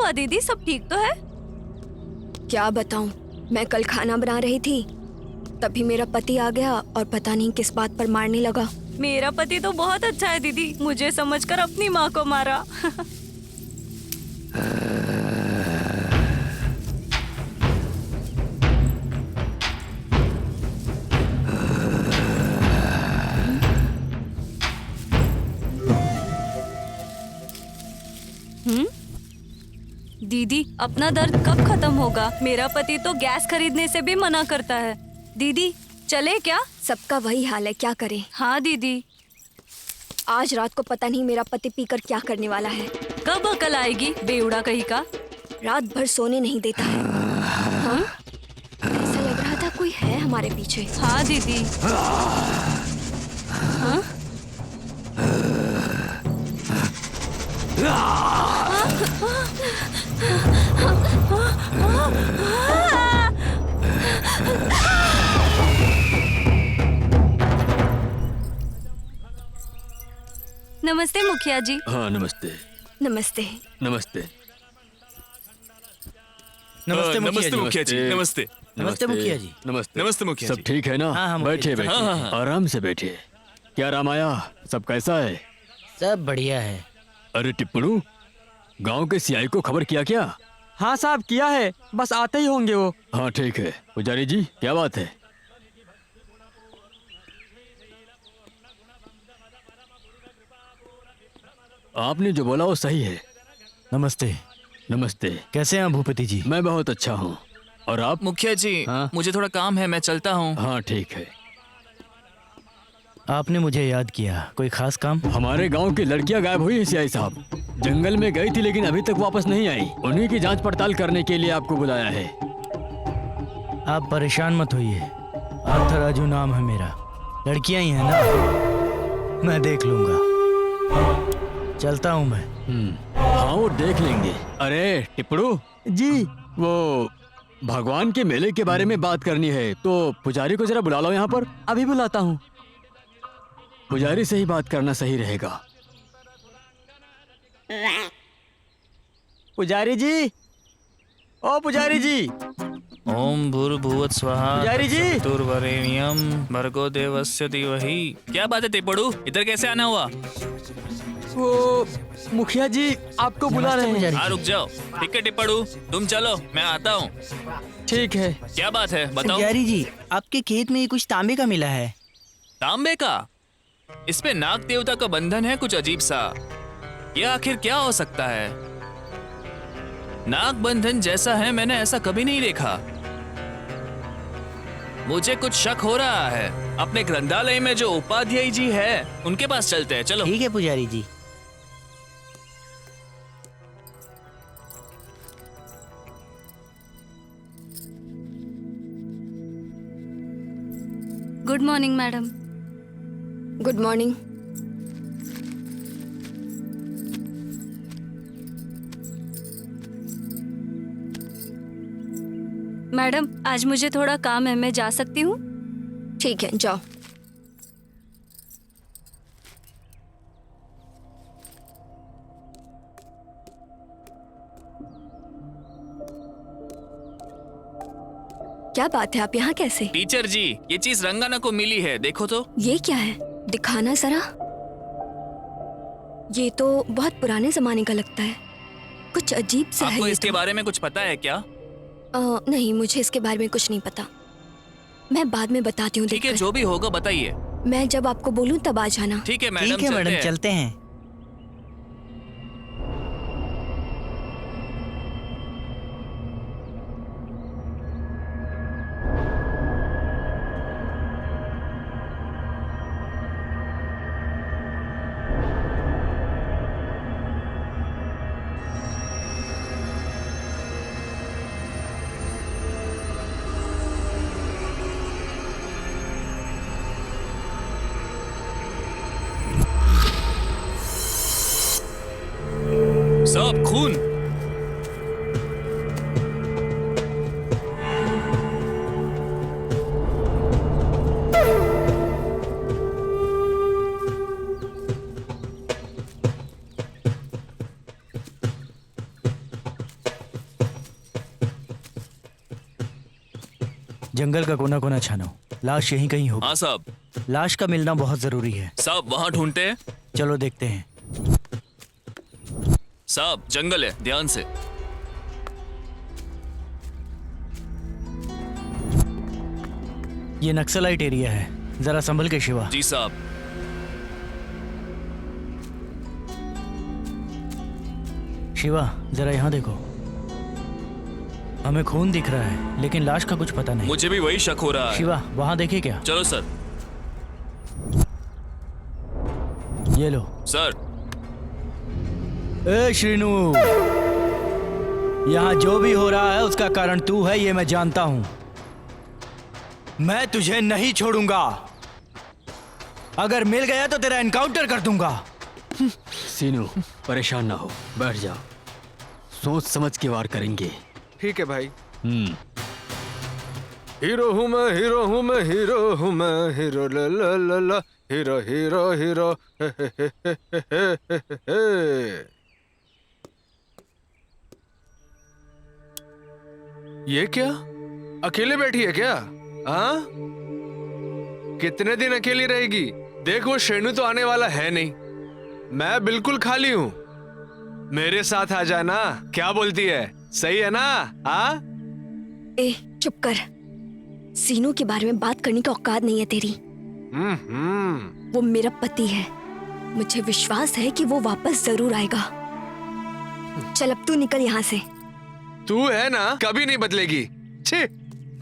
हुआ दीदी, सब ठीक तो है? क्या बताऊं, मैं कल खाना बना रही थी, तभी मेरा पति आ गया और पता नहीं किस बात पर मारने लगा। मेरा पति तो बहुत अच्छा है दीदी, मुझे समझकर अपनी माँ को मारा। दीदी, अपना दर्द कब खत्म होगा? मेरा पति तो गैस खरीदने से भी मना करता है। दीदी चले क्या? सबका वही हाल है, क्या करें। हाँ दीदी। आज रात को पता नहीं मेरा पति पीकर क्या करने वाला है। कब अकल आएगी बेवड़ा कहीं का। रात भर सोने नहीं देता है। हाँ? ऐसा लग रहा था कोई है हमारे पीछे। हाँ दीदी। हाँ? नमस्ते मुखिया जी। हाँ नमस्ते। नमस्ते। नमस्ते। नमस्ते मुखिया जी। नमस्ते। नमस्ते मुखिया जी। नमस्ते। नमस्ते मुखिया सब जी। ठीक है ना? हाँ, बैठे बैठे हाँ। आराम से बैठिए। क्या रामाया, सब कैसा है? सब बढ़िया है। अरे टिप्पणू, गांव के सियाई को खबर किया क्या? हाँ साहब, किया है, बस आते ही होंगे वो। हाँ ठीक है। पुजारी जी क्या बात है? आपने जो बोला वो सही है। नमस्ते। नमस्ते। कैसे हैं भूपति जी? मैं बहुत अच्छा हूँ। और आप? मुखिया जी, हाँ? मुझे थोड़ा काम है, मैं चलता हूँ। हाँ ठीक है। आपने मुझे याद किया, कोई खास काम? हमारे गांव की लड़कियां गायब हुई हैं सियाई साहब। जंगल में गई थी लेकिन अभी तक वापस नहीं आई। उन्हीं की जांच पड़ताल करने के लिए आपको बुलाया है। आप परेशान मत होइए, आर्थर राजू नाम है मेरा। लड़कियां ही हैं ना, मैं देख लूंगा। चलता हूँ मैं। हाँ वो देख लेंगे। अरे टिप्पणू जी। वो भगवान के मेले के बारे में बात करनी है तो पुजारी को जरा बुला लो यहाँ पर। अभी बुलाता हूँ। पुजारी से ही बात करना सही रहेगा। पुजारी जी, ओ पुजारी जी। ओम भूर्भुवः स्वहा पुजारी जी। तत्सवितुर्वरेण्यं भर्गो देवस्य धीमहि। क्या बात है टिप्पणू, इधर कैसे आना हुआ? वो मुखिया जी आपको बुला रहे हैं। हाँ रुक जाओ। ठीक है टिप्पणू, तुम चलो, मैं आता हूँ। ठीक है। क्या बात है बताओ। पुजारी जी, आपके खेत में कुछ तांबे का मिला है। तांबे का? इस पे नाग देवता का बंधन है कुछ अजीब सा। ये आखिर क्या हो सकता है? नाग बंधन जैसा है मैंने ऐसा कभी नहीं देखा। मुझे कुछ शक हो रहा है। अपने ग्रंथालय में जो उपाध्याय जी है उनके पास चलते हैं, चलो। ठीक है पुजारी जी। Good morning madam. Good morning. Madam आज मुझे थोड़ा काम है, मैं जा सकती हूँ? ठीक है, जाओ। क्या बात है, आप यहाँ कैसे? टीचर जी, ये चीज रंगाना को मिली है, देखो तो। ये क्या है, दिखाना जरा। ये तो बहुत पुराने जमाने का लगता है, कुछ अजीब सा है। आपको ये इसके तो। बारे में कुछ पता है क्या? नहीं, मुझे इसके बारे में कुछ नहीं पता। मैं बाद में बताती हूँ। ठीक है, जो भी होगा बताइए। मैं जब आपको बोलूँ तब आ जाना। ठीक है मैडम, ठीक है मैडम, चलते हैं। सब खून। जंगल का कोना कोना छानो, लाश यहीं कहीं होगी। हाँ साहब। लाश का मिलना बहुत जरूरी है। साहब वहाँ ढूंढते हैं। चलो देखते हैं। साहब जंगल है, ध्यान से। ये नक्सलाइट एरिया है, जरा संभल के शिवा। जी साहब। शिवा जरा यहाँ देखो, हमें खून दिख रहा है लेकिन लाश का कुछ पता नहीं। मुझे भी वही शक हो रहा है। शिवा वहाँ देखे क्या? चलो सर। ये लो। सर। ए श्रीनू, यहाँ जो भी हो रहा है उसका कारण तू है, ये मैं जानता हूँ। मैं तुझे नहीं छोड़ूंगा। अगर मिल गया तो तेरा एनकाउंटर कर दूंगा। सीनू परेशान ना हो, बैठ जाओ, सोच समझ के वार करेंगे। ठीक है भाई। हीरो हूँ मैं, हीरो हूँ मैं, हीरो हूँ मैं, हीरो ला ला ला ला, हीरो हीरो हीरो हे हे हे हे हे हे हे। ये क्या, अकेले बैठी है क्या? हाँ, कितने दिन अकेली रहेगी? देख वो शेनू तो आने वाला है नहीं, मैं बिल्कुल खाली हूँ। मेरे साथ आ जाना, क्या बोलती है? सही है ना? हाँ? ए चुप कर, सीनू के बारे में बात करने की औकात नहीं है तेरी। वो मेरा पति है, मुझे विश्वास है कि वो वापस जरूर आएगा। चल अब तू निकल यहाँ से। तू है ना, कभी नहीं बदलेगी। छी।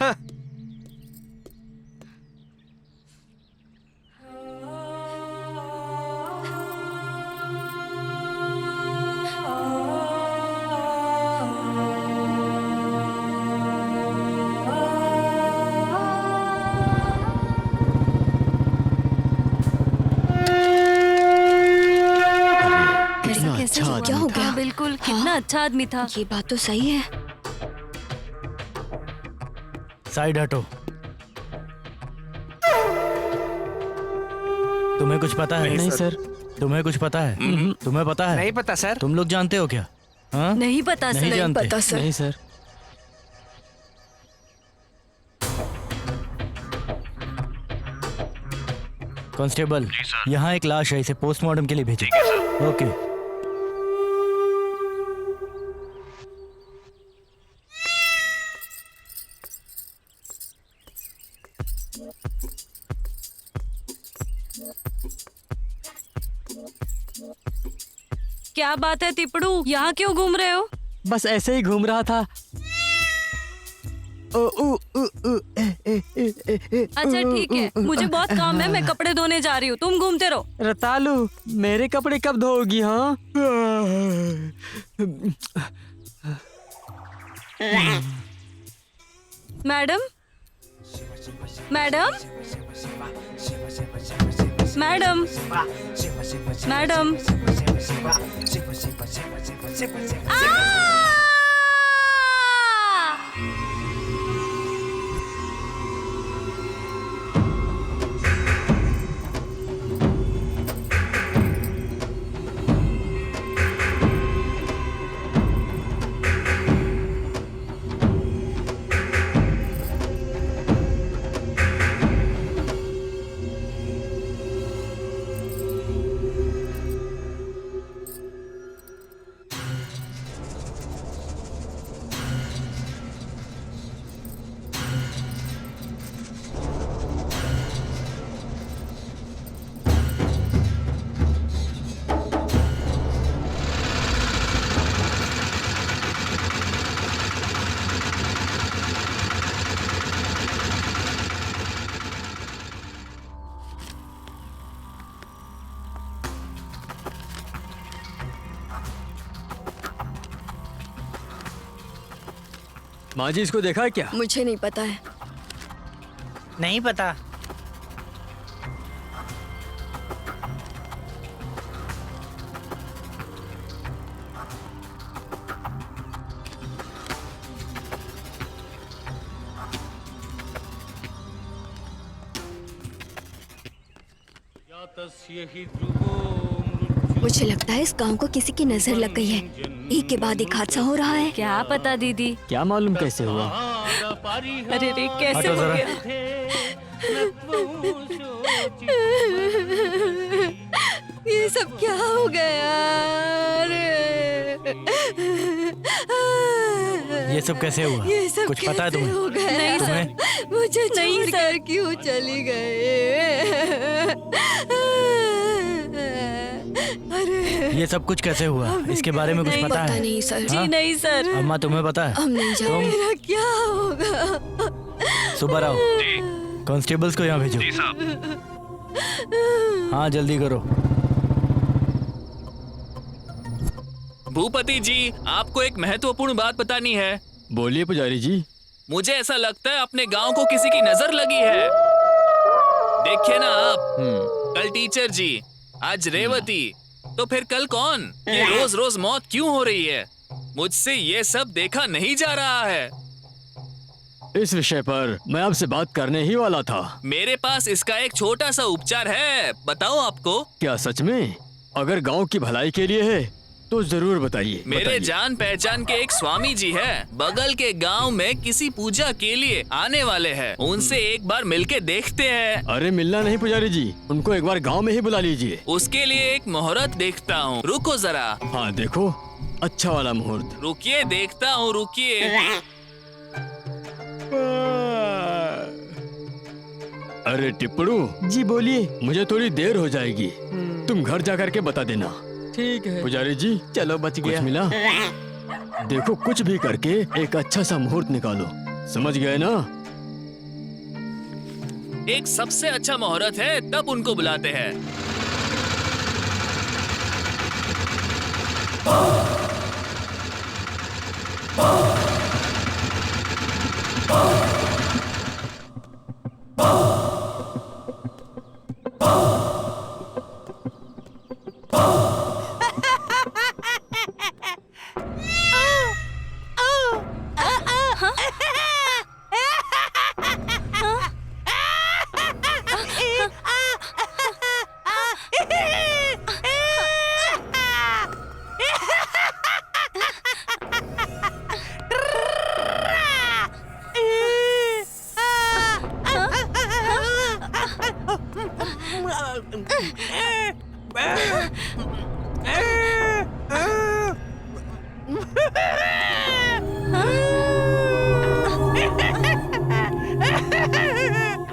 हाँ। कैसे अच्छा हुआ? क्या हो गया? बिल्कुल, कितना अच्छा आदमी था। ये बात तो सही है। साइड हटो। तुम्हें कुछ पता है? नहीं सर। तुम्हें कुछ पता है? तुम्हें पता है? नहीं पता सर। तुम लोग जानते हो क्या? हाँ? नहीं पता नहीं सर। जानते। पता सर। नहीं सर। कांस्टेबल, यहाँ एक लाश है, इसे पोस्टमार्टम के लिए भेजो। ओके। क्या बात है तिपड़ू, यहाँ क्यों घूम रहे हो? बस ऐसे ही घूम रहा था। अच्छा ठीक है, मुझे बहुत काम है, मैं कपड़े धोने जा रही हूँ, तुम घूमते रहो। रतालू, मेरे कपड़े कब धोगी? हाँ, मैडम, मैडम, मैडम, मैडम। माँ जी इसको देखा है क्या? मुझे नहीं पता है। नहीं पता। मुझे लगता है इस गांव को किसी की नजर लग गई है, एक के बाद एक हादसा हो रहा है। क्या पता दीदी। क्या मालूम कैसे हुआ? अरे रे कैसे हटो हो जरा। गया? ये सब क्या हो गया? ये सब कैसे हुआ? ये सब कुछ पता है कैसे तुम्हें? हो गया? नहीं सर। तुम्हें? मुझे नहीं छोड़कर क्यों चली गए? अरे ये सब कुछ कैसे हुआ? इसके बारे में कुछ नहीं, पता है? नहीं सर। जी नहीं सर। अम्मा तुम्हें पता है? हम नहीं जानते। मेरा क्या होगा? सुबह आओ, कांस्टेबल्स को यहाँ भेजो। जी साहब। हाँ जल्दी करो। भूपति जी, आपको एक महत्वपूर्ण बात बतानी है। बोलिए पुजारी जी। मुझे ऐसा लगता है अपने गांव को किसी की नजर लगी है। देखिए ना आप, कल टीचर जी, आज रेवती, तो फिर कल कौन? ये रोज रोज मौत क्यों हो रही है? मुझसे ये सब देखा नहीं जा रहा है। इस विषय पर मैं आपसे बात करने ही वाला था। मेरे पास इसका एक छोटा सा उपचार है, बताओ आपको। क्या सच में? अगर गांव की भलाई के लिए है तो जरूर बताइए। मेरे बताइए। जान पहचान के एक स्वामी जी हैं, बगल के गांव में किसी पूजा के लिए आने वाले हैं। उनसे एक बार मिलके देखते हैं। अरे मिलना नहीं पुजारी जी, उनको एक बार गांव में ही बुला लीजिए। उसके लिए एक मुहूर्त देखता हूँ, रुको जरा। हाँ देखो, अच्छा वाला मुहूर्त। रुकिए, देखता हूँ, रुकिए। अरे टिप्पड़ू जी बोलिए। मुझे थोड़ी देर हो जाएगी, तुम घर जाकर के बता देना। ठीक है। पुजारी जी चलो बच कुछ गया। मिला? देखो कुछ भी करके एक अच्छा सा मुहूर्त निकालो, समझ गए ना? एक सबसे अच्छा मुहूर्त है, तब उनको बुलाते हैं।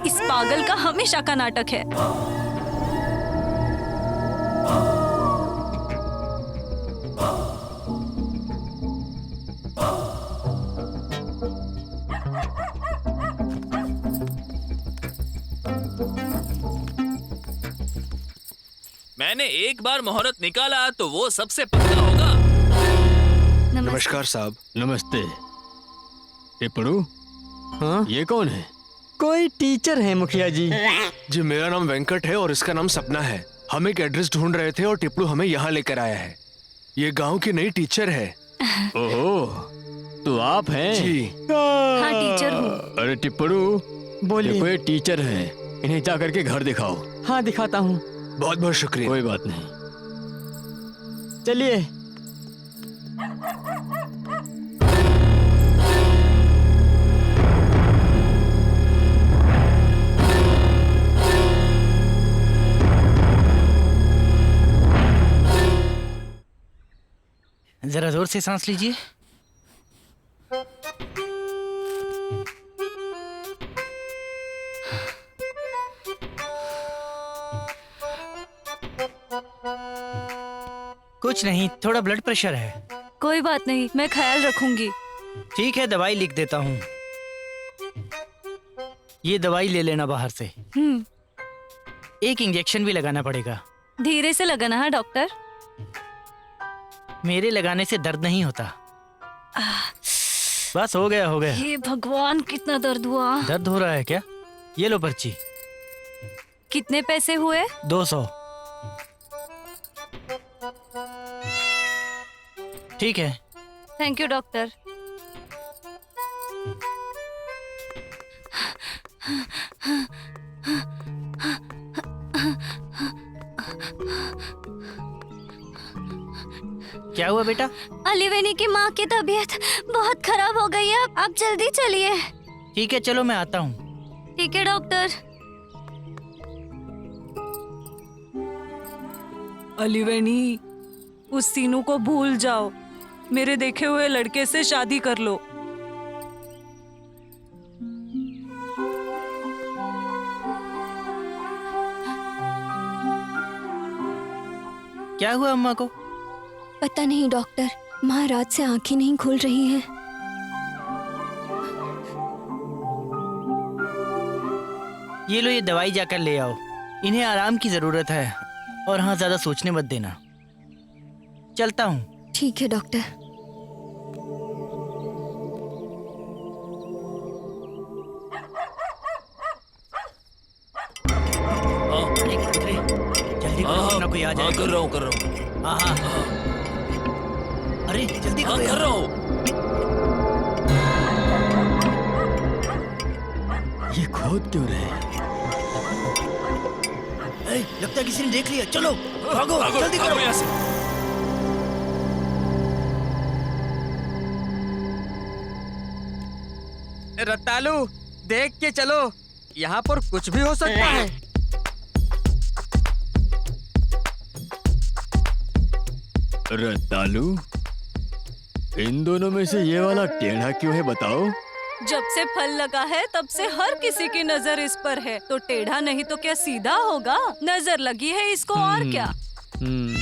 इस पागल का हमेशा का नाटक है। मैंने एक बार मुहूर्त निकाला तो वो सबसे पक्का होगा। नमस्कार साहब। नमस्ते। टिप्पड़ू, हाँ? ये कौन है? कोई टीचर है मुखिया जी। जी मेरा नाम वेंकट है और इसका नाम सपना है। हम एक एड्रेस ढूंढ रहे थे और टिप्पू हमें यहाँ लेकर आया है। ये गांव की नई टीचर है। ओहो, तो आप हैं? जी। हाँ टीचर हूँ। अरे टिप्पड़ू, बोलिए। देखो ये टीचर है, इन्हें जा करके घर दिखाओ। हाँ दिखाता हूँ। बहुत बहुत शुक्रिया। कोई बात नहीं। चलिए। जरा जोर से सांस लीजिए। कुछ नहीं, थोड़ा ब्लड प्रेशर है। कोई बात नहीं, मैं ख्याल रखूंगी। ठीक है, दवाई लिख देता हूँ। ये दवाई ले लेना बाहर से। एक इंजेक्शन भी लगाना पड़ेगा। धीरे से लगाना है डॉक्टर। मेरे लगाने से दर्द नहीं होता। बस हो गया, हो गया। हे भगवान, कितना दर्द हुआ। दर्द हो रहा है क्या? ये लो पर्ची। कितने पैसे हुए? 200। ठीक है। Thank you doctor. क्या हुआ बेटा? अलीवेनी की माँ की तबीयत बहुत खराब हो गई है। आप जल्दी चलिए। ठीक है चलो मैं आता हूँ। ठीक है डॉक्टर। अलीवेनी, उस सीनू को भूल जाओ। मेरे देखे हुए लड़के से शादी कर लो। क्या हुआ अम्मा को? पता नहीं डॉक्टर, माँ रात से आंखें नहीं खुल रही हैं। ये लो, ये दवाई जाकर ले आओ। इन्हें आराम की जरूरत है और हाँ, ज्यादा सोचने मत देना। चलता हूँ। ठीक है डॉक्टर। अरे अरे, जल्दी करो वरना कोई आ जाएगा। कर रहा हूँ। हाँ हाँ। अरे जल्दी करो कर यार। रहा हूँ। ये खोद क्यों रहे हैं? ए, लगता है किसी ने देख लिया। चलो भागो, जल्दी करो। यहाँ से। रतालू, देख के चलो, यहाँ पर कुछ भी हो सकता है। रतालू, इन दोनों में से ये वाला टेढ़ा क्यों है बताओ? जब से फल लगा है तब से हर किसी की नजर इस पर है, तो टेढ़ा नहीं तो क्या सीधा होगा? नजर लगी है इसको और क्या। हम्म,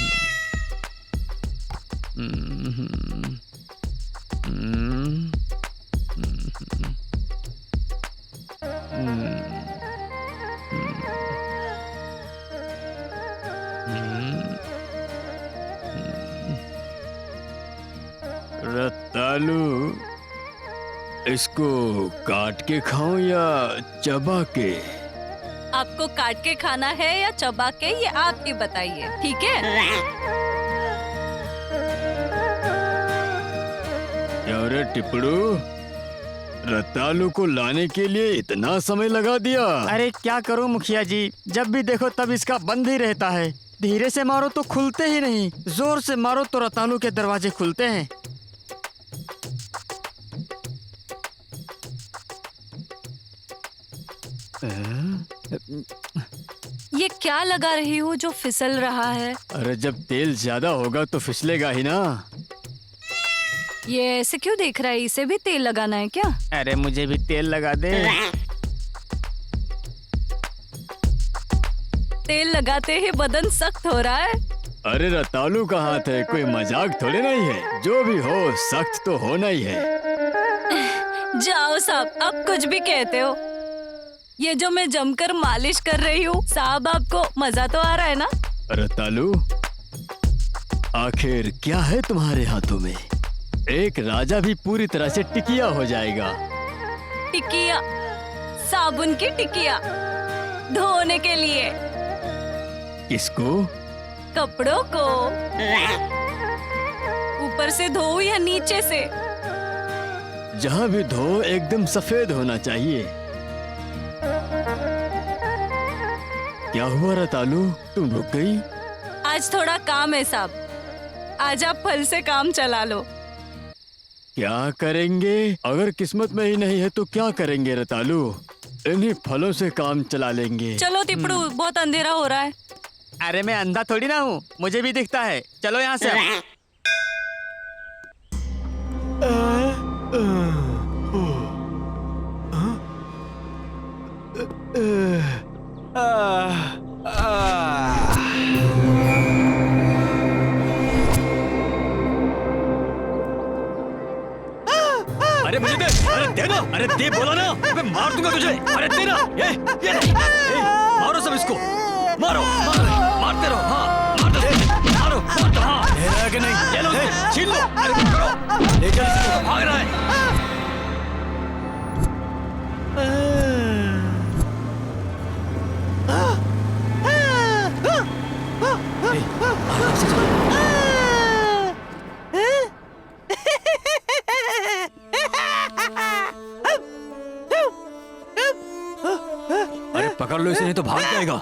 हम्म, हम्म, रतालू, इसको काट के खाऊं या चबा के? आपको काट के खाना है या चबा के, ये आप ही बताइए, ठीक है? क्या रे टिपड़ू, रतालू को लाने के लिए इतना समय लगा दिया? अरे क्या करूं मुखिया जी, जब भी देखो तब इसका बंद ही रहता है। धीरे से मारो तो खुलते ही नहीं, जोर से मारो तो रतालू के दरवाजे खुलते हैं। ये क्या लगा रही हो जो फिसल रहा है? अरे जब तेल ज्यादा होगा तो फिसलेगा ही ना। ये ऐसे क्यों देख रहा है? इसे भी तेल लगाना है क्या? अरे मुझे भी तेल लगा दे। तेल लगाते ही बदन सख्त हो रहा है। अरे रतालू का हाथ है, कोई मजाक थोड़े नहीं है। जो भी हो सख्त तो होना ही है। जाओ साहब, अब कुछ भी कहते हो। ये जो मैं जमकर मालिश कर रही हूँ साहब, आपको मजा तो आ रहा है ना? रतालू, आखिर क्या है तुम्हारे हाथों में? एक राजा भी पूरी तरह से टिकिया हो जाएगा। टिकिया? साबुन की टिकिया धोने के लिए? किसको? कपड़ों को। ऊपर से धो या नीचे से? जहाँ भी धो एकदम सफेद होना चाहिए। क्या हुआ रतालू, तुम रुक गई? आज थोड़ा काम है साहब, आज आप फल से काम चला लो। क्या करेंगे? अगर किस्मत में ही नहीं है तो क्या करेंगे रतालू? इन्हीं फलों से काम चला लेंगे। चलो तिपड़ू, बहुत अंधेरा हो रहा है। अरे मैं अंधा थोड़ी ना हूँ, मुझे भी दिखता है। चलो यहाँ से। अरे मुझे दे, अरे दे ना, अरे दे बोला ना, मैं मार दूंगा तुझे। अरे दे ना, ये नहीं, मारो सब इसको, मारो, मारते रहो, हाँ, मारो, हाँ, कि नहीं? ये लो, छीन लो, अरे करो, ले चल इसको। भाग रहा है। आराम से चलो। अरे पकड़ लो इसे, नहीं तो भाग जाएगा।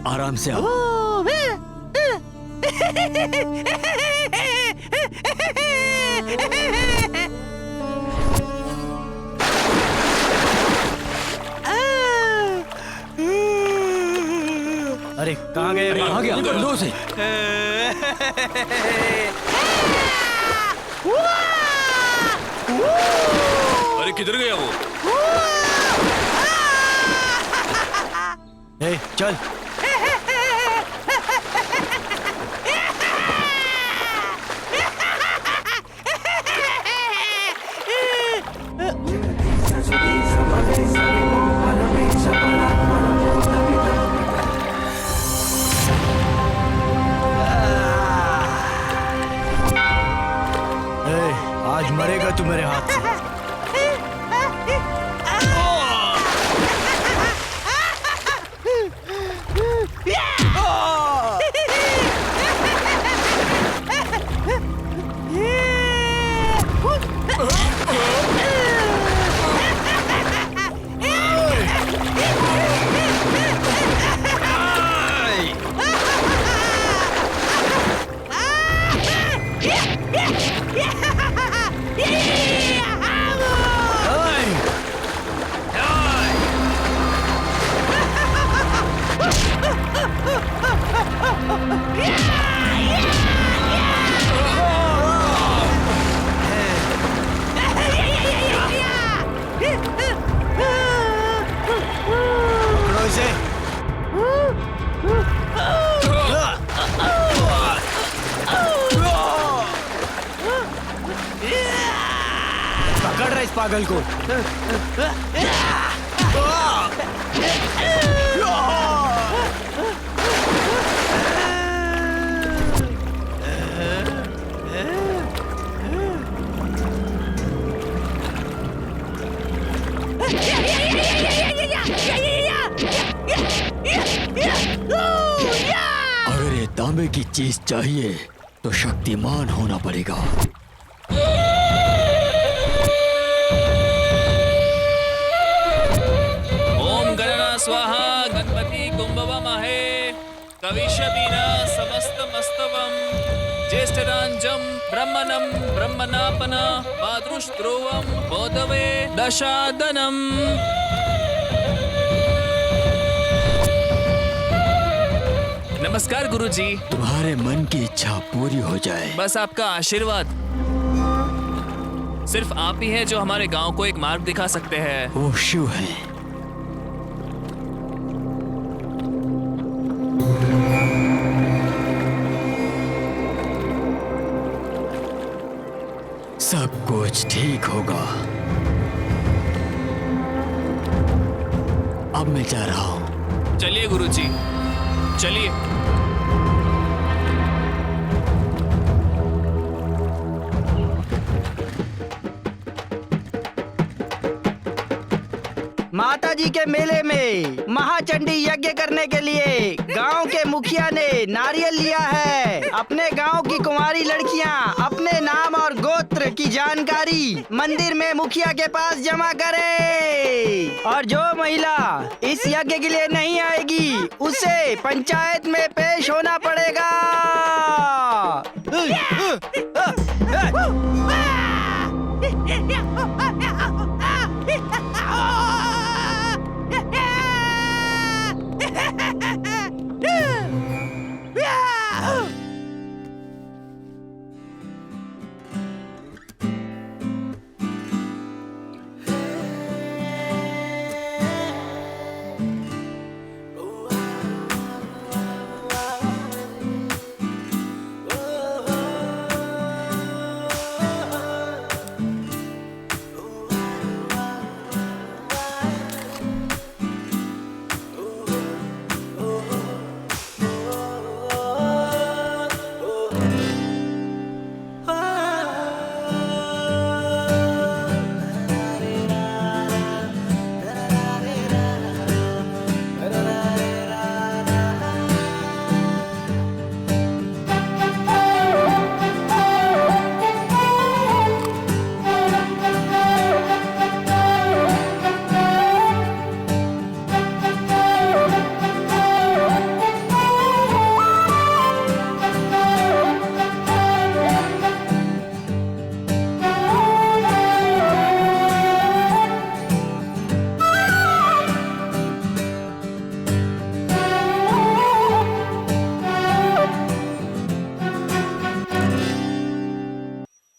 आराम से आओ। अरे कहाँ गए? कहाँ गया? लो से। अरे किधर गया वो? ए, चल। ए, आज मरेगा तू मेरे हाथ से। पकड़ो इसे। पकड़ रहा इस पागल को। अगर ये तांबे की चीज चाहिए तो शक्तिमान होना पड़ेगा। ओम गणना स्वाहा गणपति कुंभवमहे कविशबीना समस्त मस्तवम ज्येष्ठरांजम ब्रह्मणं ब्रह्मणापन मातृस्त्रोवम बोधवे दशादनम। नमस्कार गुरुजी। तुम्हारे मन की इच्छा पूरी हो जाए। बस आपका आशीर्वाद। सिर्फ आप ही हैं जो हमारे गांव को एक मार्ग दिखा सकते हैं। वो शिव है। सब कुछ ठीक होगा। अब मैं जा रहा हूँ। चलिए गुरुजी, चलिए। माता जी के मेले में महाचंडी यज्ञ करने के लिए गांव के मुखिया ने नारियल लिया है। अपने गांव की कुंवारी लड़कियां अपने नाम और गोत्र की जानकारी मंदिर में मुखिया के पास जमा करे, और जो महिला इस यज्ञ के लिए नहीं आएगी उसे पंचायत में पेश होना पड़ेगा।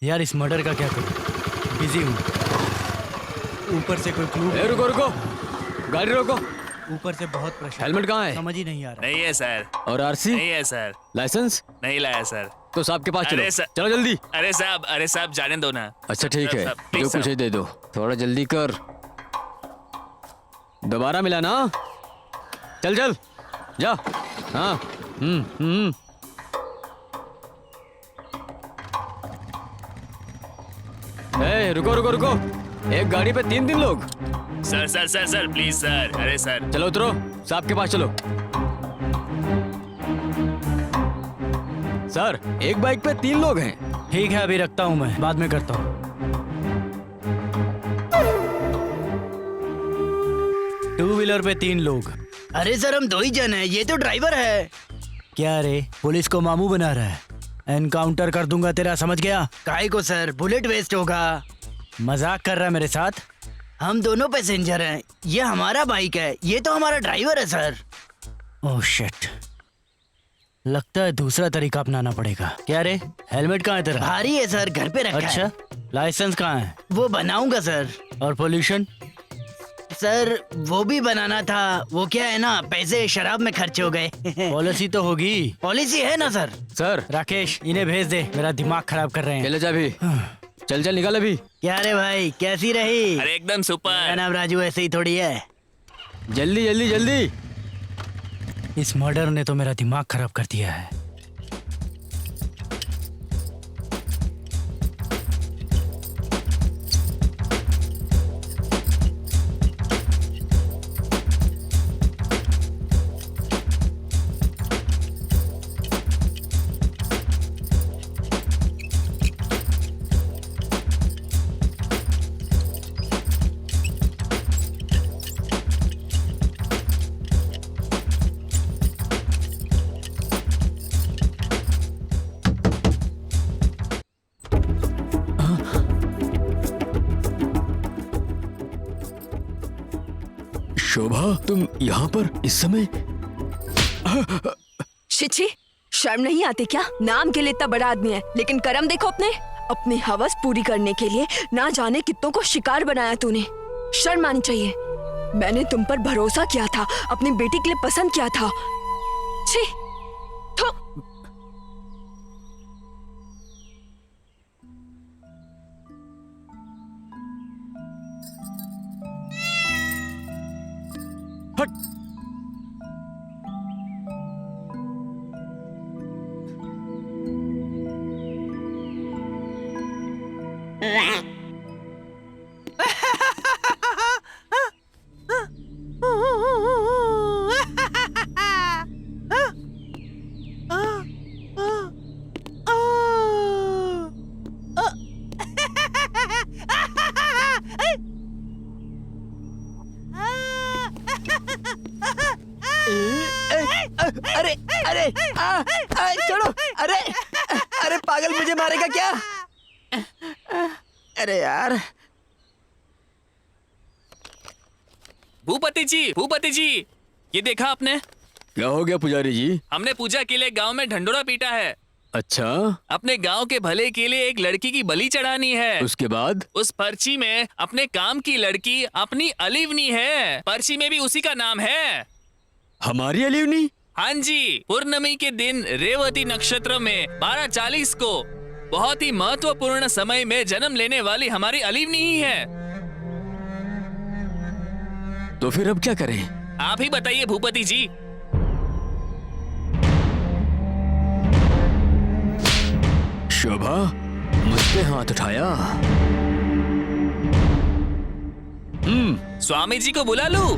यार इस मर्डर का क्या करूं? बिजी हूँ। ऊपर से कोई क्लू, ए, रुको रुको, गाड़ी रोको। ऊपर से बहुत प्रेशर, हेलमेट कहाँ है? समझ ही नहीं आ रहा। नहीं है सर, और आरसी? नहीं है सर, लाइसेंस? नहीं लाया सर। तो साहब के पास चलो। अरे सर- चलो जल्दी। अरे साहब जाने दो ना। अच्छा ठीक है, साहब, please, जो कुछ है दे दो, थोड़ा जल्दी कर। दोबारा मिला ना? चल चल जा। हाँ। ए, रुको रुको रुको, एक गाड़ी पे 3 लोग। सर प्लीज सर, अरे सर। चलो उतरो, साहब के पास चलो। सर, एक बाइक पे 3 लोग हैं। ठीक है, अभी रखता हूँ, मैं बाद में करता हूँ। 2 व्हीलर पे 3 लोग। अरे सर हम 2 ही जन हैं, ये तो ड्राइवर है। क्या रे, पुलिस को मामू बना रहा है? एनकाउंटर कर दूंगा तेरा, समझ गया? काहे को सर, बुलेट वेस्ट होगा। मजाक कर रहा है मेरे साथ? हम दोनों पैसेंजर हैं, ये हमारा बाइक है, ये तो हमारा ड्राइवर है सर। ओह शिट, लगता है दूसरा तरीका अपनाना पड़ेगा। क्या रे, हेलमेट कहाँ है तेरा? भारी है सर, घर पे रखा अच्छा, है। लाइसेंस कहाँ है? वो बनाऊंगा सर। और पोल्यूशन? सर वो भी बनाना था, वो क्या है ना, पैसे शराब में खर्च हो गए। पॉलिसी तो होगी। पॉलिसी है ना सर। सर, राकेश, इन्हें भेज दे, मेरा दिमाग खराब कर रहे हैं। ले जा भी। चल चल निकाल अभी। क्या रे भाई, कैसी रही? अरे एकदम मेरा सुपर। नाम राजू ऐसे ही थोड़ी है। जल्दी जल्दी जल्दी। इस मर्डर ने तो मेरा दिमाग खराब कर दिया है। शोभा, तुम यहाँ पर इस समय? छिछी, शर्म नहीं आती क्या? नाम के लिए इतना बड़ा आदमी है, लेकिन कर्म देखो अपनी हवस पूरी करने के लिए ना जाने कितनों को शिकार बनाया तूने। शर्म आनी चाहिए। मैंने तुम पर भरोसा किया था, अपनी बेटी के लिए पसंद किया था। छी, थू। अरे अरे छोड़ो। अरे अरे पागल, मुझे मारेगा क्या? अरे यार। भूपति जी, ये देखा आपने? क्या हो गया पुजारी जी? हमने पूजा के लिए गांव में ढंडोरा पीटा है। अच्छा, अपने गांव के भले के लिए एक लड़की की बलि चढ़ानी है। उसके बाद? उस पर्ची में अपने काम की लड़की अपनी अलीवनी है। पर्ची में भी उसी का नाम है। हमारी अलीवनी? हाँ जी, पूर्णमी के दिन रेवती नक्षत्र में 12:40 को बहुत ही महत्वपूर्ण समय में जन्म लेने वाली हमारी अलीवनी ही है। तो फिर अब क्या करें? आप ही बताइए भूपति जी। शोभा, मुझ पे हाथ उठाया। स्वामी जी को बुला लूं?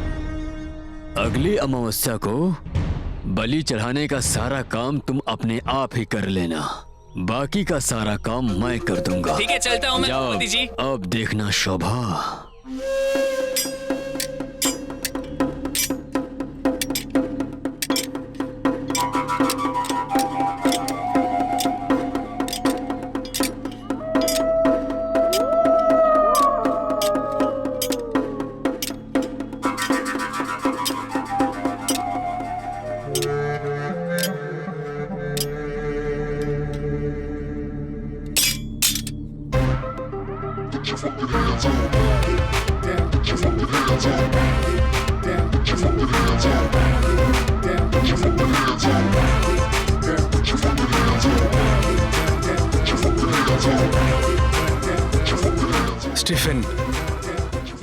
अगली अमावस्या को बलि चढ़ाने का सारा काम तुम अपने आप ही कर लेना, बाकी का सारा काम मैं कर दूंगा। ठीक है, चलता हूँ मैं जाओ, भूपति जी। अब देखना शोभा। स्टीफन,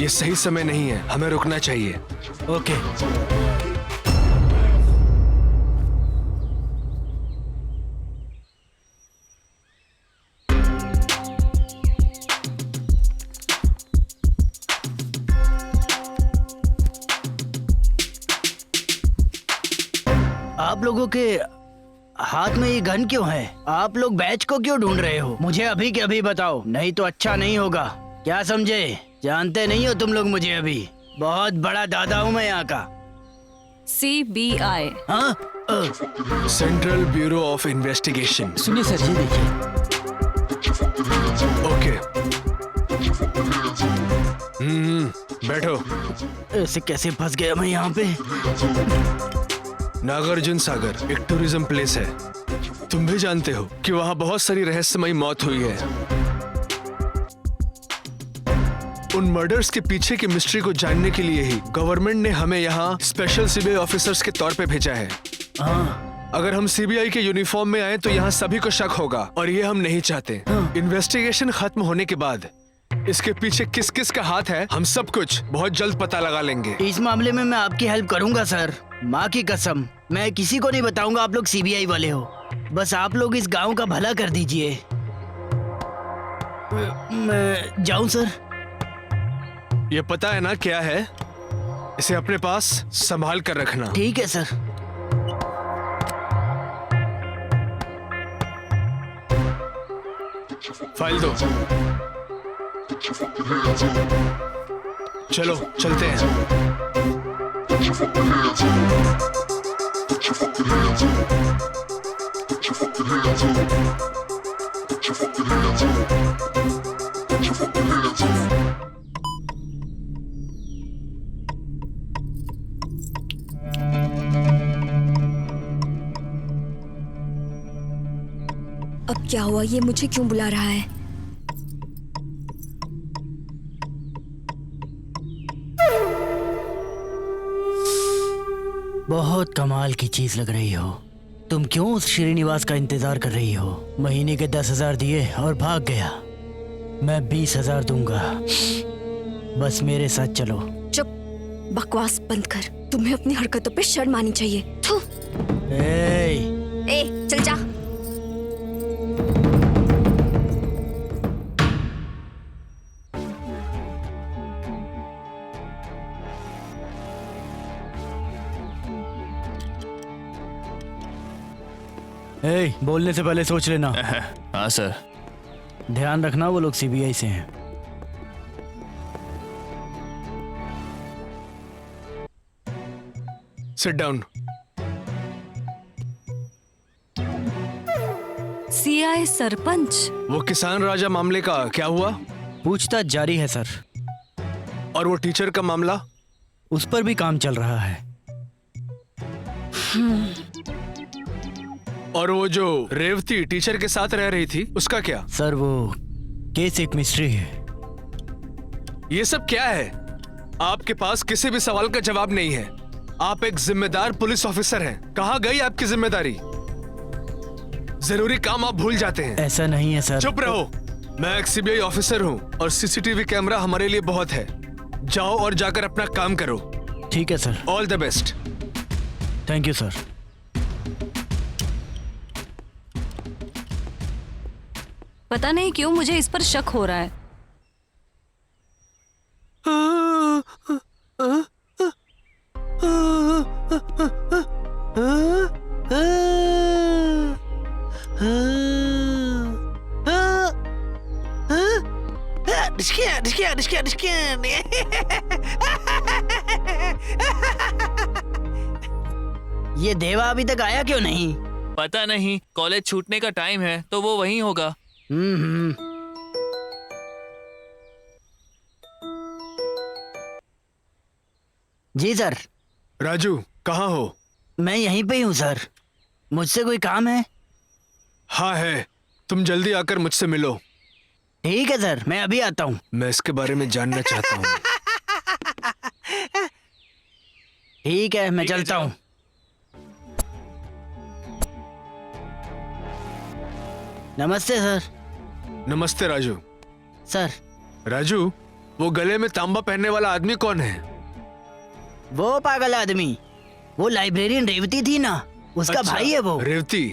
ये सही समय नहीं है, हमें रुकना चाहिए। ओके। आप लोगों के हाथ में ये गन क्यों है? आप लोग बैच को क्यों ढूंढ रहे हो? मुझे अभी के अभी बताओ, नहीं तो अच्छा नहीं होगा। क्या समझे? जानते नहीं हो तुम लोग मुझे अभी। बहुत बड़ा दादा हूँ मैं यहाँ का। CBI। हाँ? Central bureau of investigation. सुनिए सर जी, देखिए। ओके। बैठो। ऐसे कैसे फंस गया मैं यहाँ पे? नागार्जुन सागर एक टूरिज्म प्लेस है। तुम भी जानते हो कि वहाँ बहुत सारी रहस्यमयी मौत हुई है। उन मर्डर्स के पीछे की मिस्ट्री को जानने के लिए ही गवर्नमेंट ने हमें यहाँ स्पेशल सीबीआई ऑफिसर्स के तौर पे भेजा है। हाँ। अगर हम सीबीआई के यूनिफॉर्म में आए तो यहाँ सभी को शक होगा और ये हम नहीं चाहते। इन्वेस्टिगेशन खत्म होने के बाद इसके पीछे किस किस का हाथ है हम सब कुछ बहुत जल्द पता लगा लेंगे। इस मामले में मैं आपकी हेल्प करूंगा सर, माँ की कसम। मैं किसी को नहीं बताऊंगा आप लोग सीबीआई वाले हो। बस आप लोग इस गांव का भला कर दीजिए। मैं जाऊं सर? ये पता है ना क्या है? इसे अपने पास संभाल कर रखना। ठीक है सर। फाइल दो। चलो चलते हैं। अब क्या हुआ? ये मुझे क्यों बुला रहा है? बहुत कमाल की चीज लग रही हो। तुम क्यों उस श्रीनिवास का इंतजार कर रही हो? महीने के 10,000 दिए और भाग गया। मैं 20,000 दूंगा। बस मेरे साथ चलो। चुप, बकवास बंद कर। तुम्हें अपनी हरकतों पे शर्म आनी चाहिए। थू। ए, चल जा। बोलने से पहले सोच लेना। हाँ सर। ध्यान रखना वो लोग सीबीआई से हैं। Sit down. CI सरपंच। वो किसान राजा मामले का क्या हुआ? पूछताछ जारी है सर। और वो टीचर का मामला? उस पर भी काम चल रहा है। और वो जो रेवती टीचर के साथ रह रही थी उसका क्या? सर वो केस एक मिस्ट्री है। ये सब क्या है? आपके पास किसी भी सवाल का जवाब नहीं है। आप एक जिम्मेदार पुलिस ऑफिसर हैं। कहाँ गई आपकी जिम्मेदारी? जरूरी काम आप भूल जाते हैं। ऐसा नहीं है सर। चुप रहो। मैं एक सीबीआई ऑफिसर हूँ और सीसीटीवी कैमरा हमारे लिए बहुत है। जाओ और जाकर अपना काम करो। ठीक है sir. All the best. Thank you sir. पता नहीं क्यों मुझे इस पर शक हो रहा है। ये देवा अभी तक आया क्यों नहीं? पता नहीं, कॉलेज छूटने का टाइम है तो वो वहीं होगा। जी सर। राजू कहाँ हो? मैं यहीं पे ही हूँ सर। मुझसे कोई काम है? हाँ है। तुम जल्दी आकर मुझसे मिलो। ठीक है सर, मैं अभी आता हूँ। मैं इसके बारे में जानना चाहता हूँ। ठीक है, मैं चलता हूँ। नमस्ते सर। नमस्ते राजू। सर, राजू, वो गले में तांबा पहनने वाला आदमी कौन है? वो पागल आदमी, वो लाइब्रेरियन रेवती थी ना, उसका अच्छा, भाई है वो। रेवती।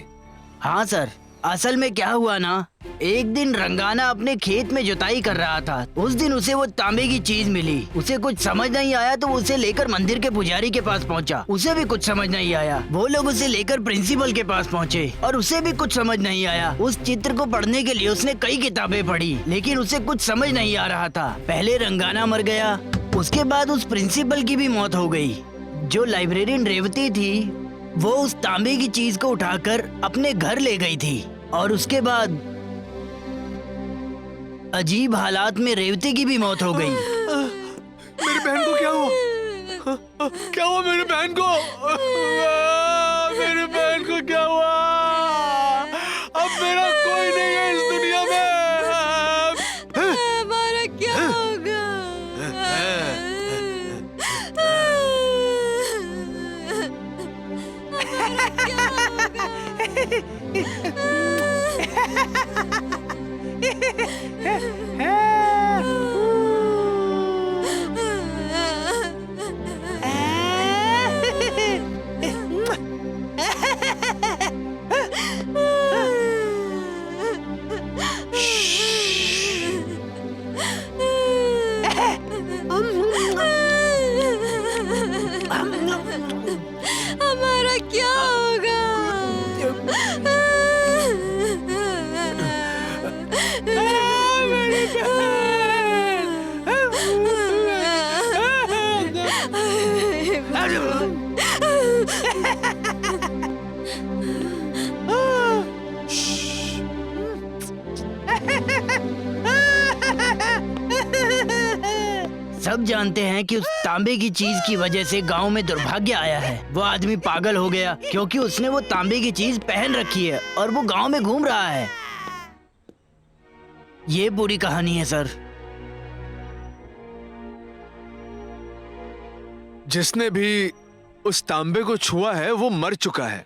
हाँ सर, असल में क्या हुआ ना, एक दिन रंगाना अपने खेत में जुताई कर रहा था। उस दिन उसे वो तांबे की चीज मिली। उसे कुछ समझ नहीं आया तो उसे लेकर मंदिर के पुजारी के पास पहुंचा। उसे भी कुछ समझ नहीं आया। वो लोग उसे लेकर प्रिंसिपल के पास पहुंचे और उसे भी कुछ समझ नहीं आया। उस चित्र को पढ़ने के लिए उसने कई किताबें पढ़ी, लेकिन उसे कुछ समझ नहीं आ रहा था। पहले रंगाना मर गया, उसके बाद उस प्रिंसिपल की भी मौत हो गई। जो लाइब्रेरियन रेवती थी, वो उस तांबे की चीज को उठाकर अपने घर ले गई थी और उसके बाद अजीब हालात में रेवती की भी मौत हो गई। मेरी बहन को क्या हुआ? क्या हुआ मेरी बहन को? मेरी बहन को क्या हुआ? अब मेरा कोई नहीं है इस दुनिया में। हमारा क्या होगा? हमारा क्या होगा? सब जानते हैं कि उस तांबे की चीज की वजह से गांव में दुर्भाग्य आया है। वो आदमी पागल हो गया क्योंकि उसने वो तांबे की चीज पहन रखी है और वो गांव में घूम रहा है। ये पूरी कहानी है सर। जिसने भी उस तांबे को छुआ है वो मर चुका है,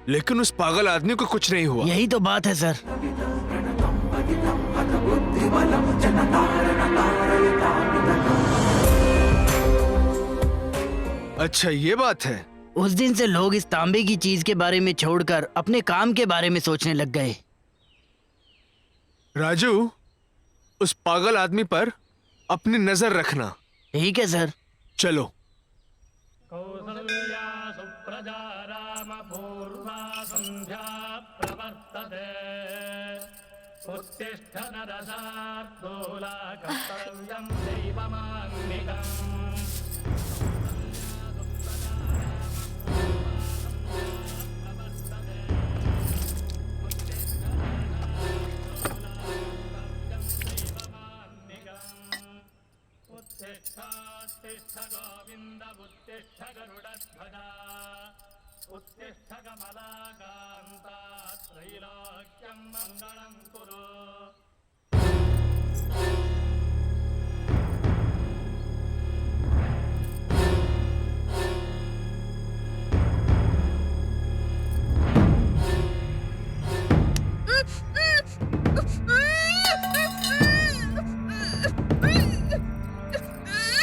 लेकिन उस पागल आदमी को कुछ नहीं हुआ। यही तो बात है सर। अच्छा, ये बात है। उस दिन से लोग इस तांबे की चीज के बारे में छोड़कर अपने काम के बारे में सोचने लग गए। राजू, उस पागल आदमी पर अपनी नजर रखना। ठीक है सर। चलो।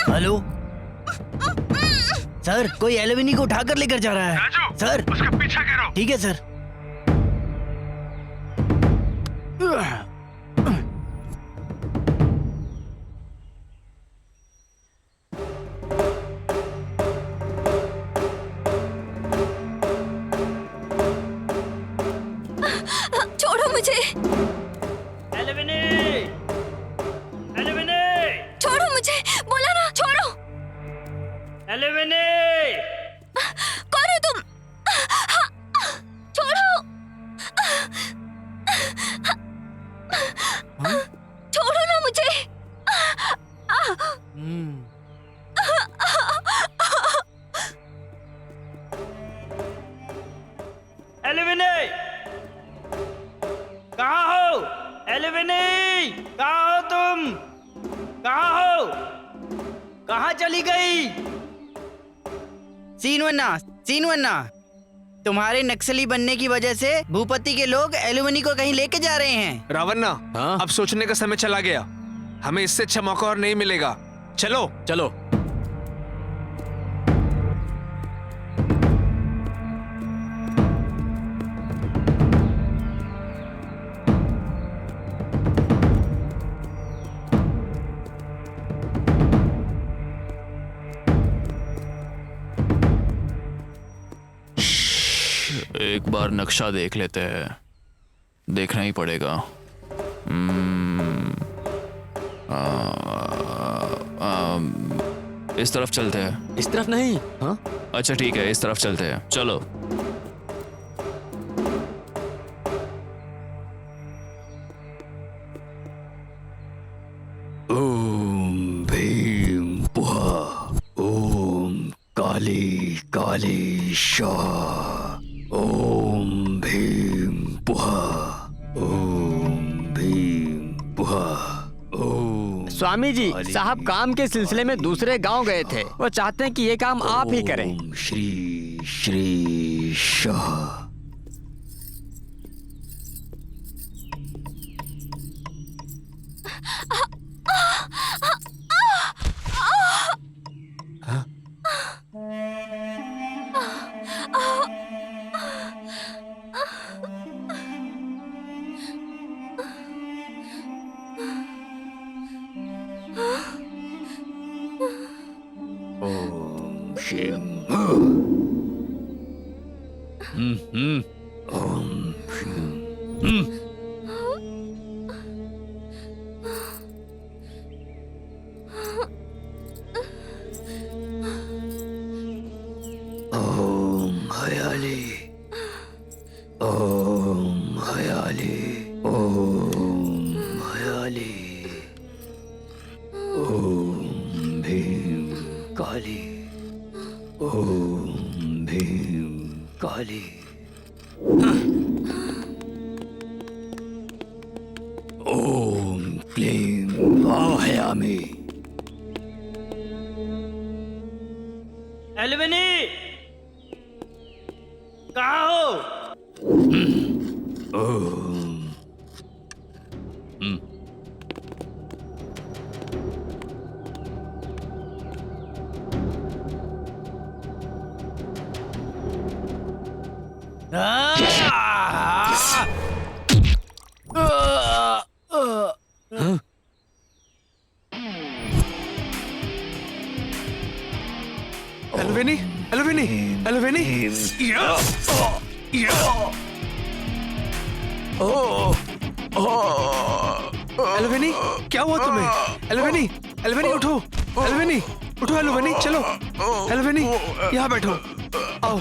हेलो सर, कोई एलिवेनी को उठाकर लेकर जा रहा है। राजू, सर, उसका पीछा करो। ठीक है सर। छोड़ो मुझे। एलिवेनी! एलिवेनी! छोड़ो मुझे, बोला ना, छोड़ो। एलिवेनी! कौन हो तुम? छोड़ो। छोड़ो ना मुझे। एलिवेनी! कहाँ हो? एलिवेनी! कहाँ कहाँ चली गई? सीनवन्ना, तुम्हारे नक्सली बनने की वजह से भूपति के लोग एलुमनी को कहीं लेके जा रहे हैं। रावन्ना, हाँ? अब सोचने का समय चला गया। हमें इससे अच्छा मौका और नहीं मिलेगा। चलो चलो। एक बार नक्शा देख लेते हैं, देखना ही पड़ेगा। इस तरफ चलते हैं। इस तरफ नहीं। हाँ? अच्छा ठीक है, इस तरफ चलते हैं, चलो। ओम भीम पुहा, ओम काली काली शाह, ओम भीम पुहा, ओम भीम पुहा, ओम। स्वामी जी, साहब काम के सिलसिले में दूसरे गांव गए थे। वो चाहते हैं कि ये काम आप ही करें। ओम श्री श्री शाह। ओम शिव। ओम शिव। ओम हयाली, ओम हयाली, ओम हयाली, ओम भीम काली, ओम भीम काली। ओम क्लीं वाहयामि। एलुमनी, कहाँ हो? ओम। एलवेनी, एलवेनी, एलवेनी। एलवेनी, क्या हुआ तुम्हें? एलवेनी, एलवेनी उठो, एलवेनी उठो, एलवेनी चलो, एलवेनी यहाँ बैठो, आओ।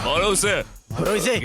मारो उसे। पकड़ इसको,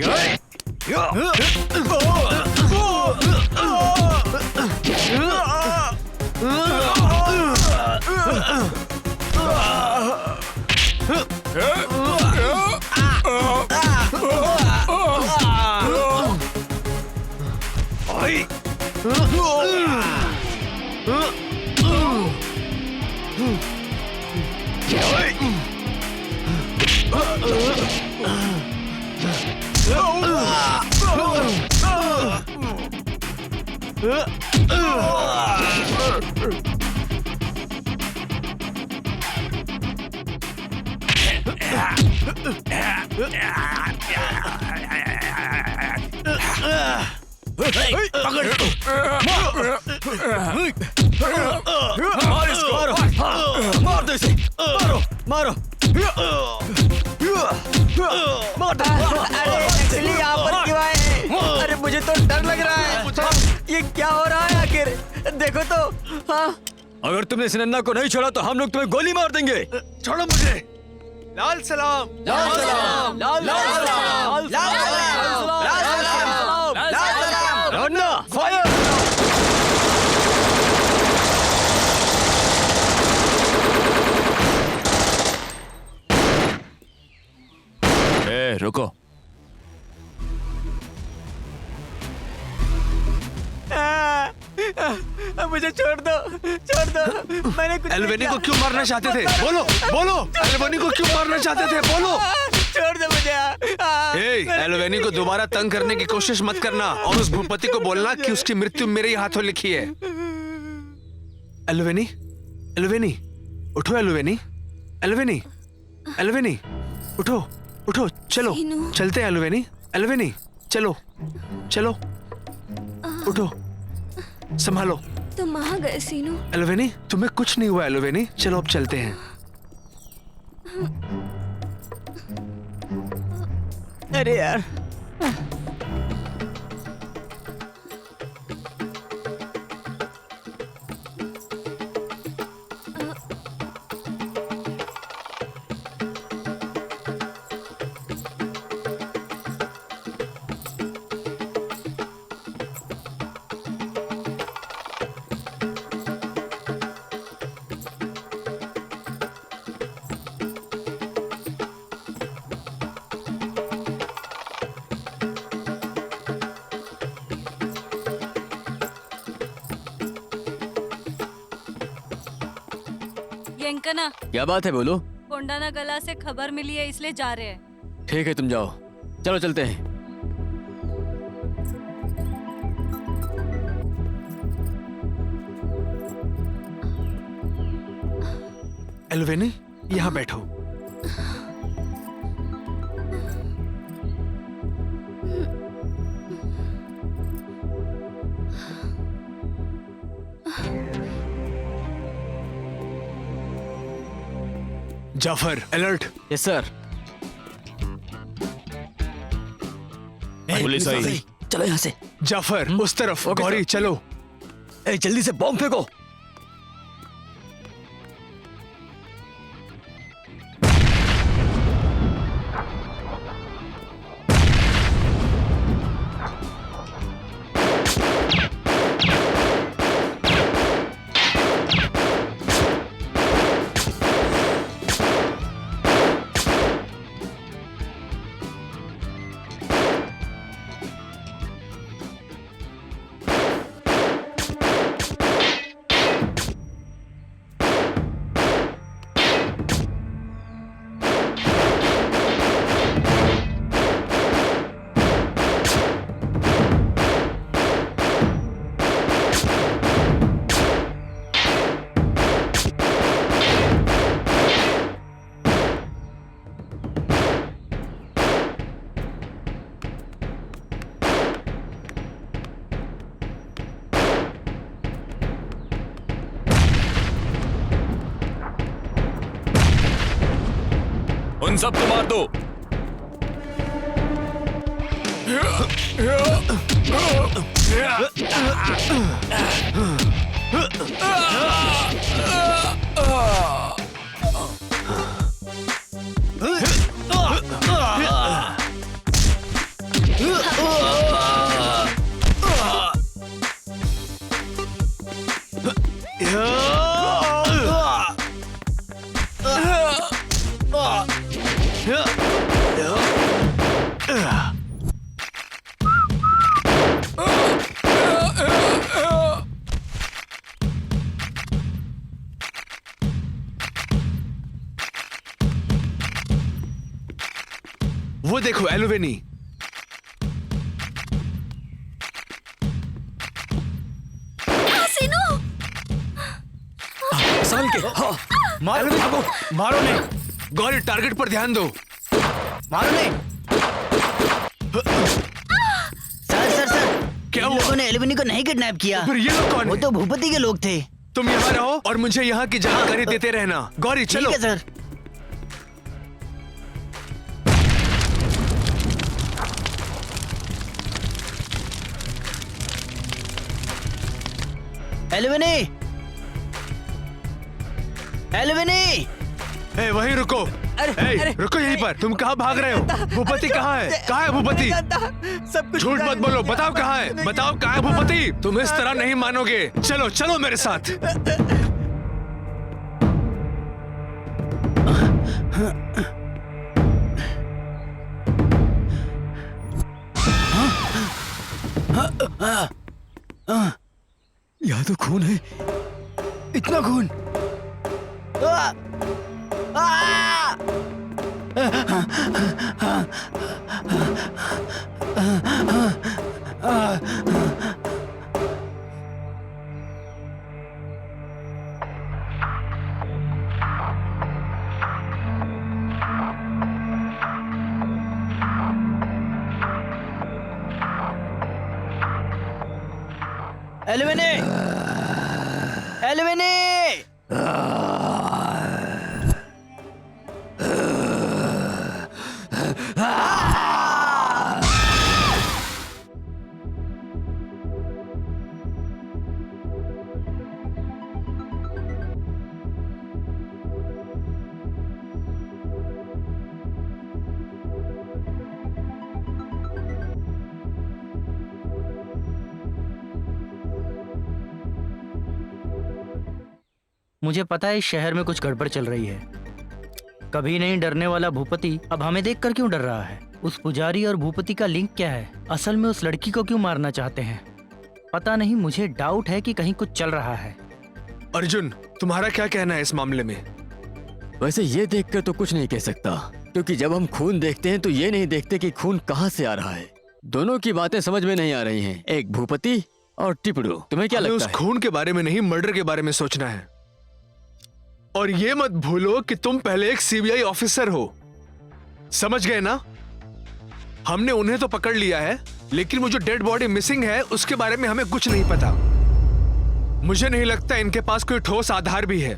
मार इसको, मार दो इसे, मारो मारो, मार दो। अरे नक्सली यहाँ पर क्यों आए? अरे मुझे तो डर लग रहा है। ये क्या हो रहा है आखिर? देखो तो। हाँ, अगर तुमने इस नन्ना को नहीं छोड़ा तो हम लोग तुम्हें गोली मार देंगे। छोड़ो मुझे। लाल सलाम, लाल सलाम, लाल सलाम, लाल सलाम, नन्ना फायर। रुको। मुझे छोड़ दो मैंने कुछ एल्वेनी को क्यों मारना चाहते थे? बोलो बोलो, एल्वेनी को क्यों मारना चाहते थे? बोलो। छोड़ दो मुझे। एल्वेनी को दोबारा तंग करने की कोशिश मत करना और उस भूपति को बोलना कि उसकी मृत्यु मेरे ही हाथों लिखी है। एल्वेनी, एल्वेनी, उठो एल्वेनी, एल्वेनी, एल्वेनी, उठो, उठो, चलो, चलते हैं एल्वेनी, एल्वेनी, चलो, चलो, उठो, संभालो। तुम वहां गए सीनू? एल्वेनी, तुम्हें कुछ नहीं हुआ एल्वेनी, चलो अब चलते हैं। अरे यार यंकना, क्या बात है? बोलो। कोंडाना गला से खबर मिली है इसलिए जा रहे हैं। ठीक है तुम जाओ, चलो चलते हैं। एल्वेनी, यहाँ बैठो। Jafar, alert. Yes sir. Police आई। चलो यहाँ से। जाफर, उस तरफ। गौरी, चलो। जल्दी से बॉम्ब फेंको। उन सबको मार दो। वो देखो एल्वेनी। संभल के। हाँ, मारो को, मारो नहीं। गौरी, टारगेट पर ध्यान दो। मारो नहीं। सर क्या इन हुआ? लोगों ने एल्वेनी को नहीं किडनैप किया। फिर ये लोग कौन वो है? तो भूपति के लोग थे। तुम यहाँ रहो और मुझे यहाँ की जानकारी देते रहना। गौरी, चलो। ठीक है सर। एल्वेनी, एल्वेनी, वहीं रुको। रुको यहीं पर। तुम कहाँ भाग रहे हो? भूपति कहाँ है? कहाँ है भूपति? सब कुछ झूठ मत बोलो, बताओ कहाँ है? बताओ कहाँ है भूपति? तुम इस तरह नहीं मानोगे। चलो चलो मेरे साथ। यहाँ तो खून है। इतना खून। आ! आ! एलविनी! एलविनी! मुझे पता है इस शहर में कुछ गड़बड़ चल रही है। कभी नहीं डरने वाला भूपति अब हमें देखकर क्यों डर रहा है? उस पुजारी और भूपति का लिंक क्या है? असल में उस लड़की को क्यों मारना चाहते हैं? पता नहीं, मुझे डाउट है कि कहीं कुछ चल रहा है। अर्जुन, तुम्हारा क्या कहना है इस मामले में? वैसे ये देखकर तो कुछ नहीं कह सकता, क्योंकि जब हम खून देखते हैं तो ये नहीं देखते कि खून कहाँ से आ रहा है। दोनों की बातें समझ में नहीं आ रही हैं, एक भूपति और टिपड़ू। तुम्हें क्या लगता उस है? खून के बारे में नहीं, मर्डर के बारे में सोचना है। और ये मत भूलो कि तुम पहले एक सीबीआई ऑफिसर हो, समझ गए ना? हमने उन्हें तो पकड़ लिया है, लेकिन वो जो डेड बॉडी मिसिंग है उसके बारे में हमें कुछ नहीं पता। मुझे नहीं लगता इनके पास कोई ठोस आधार भी है।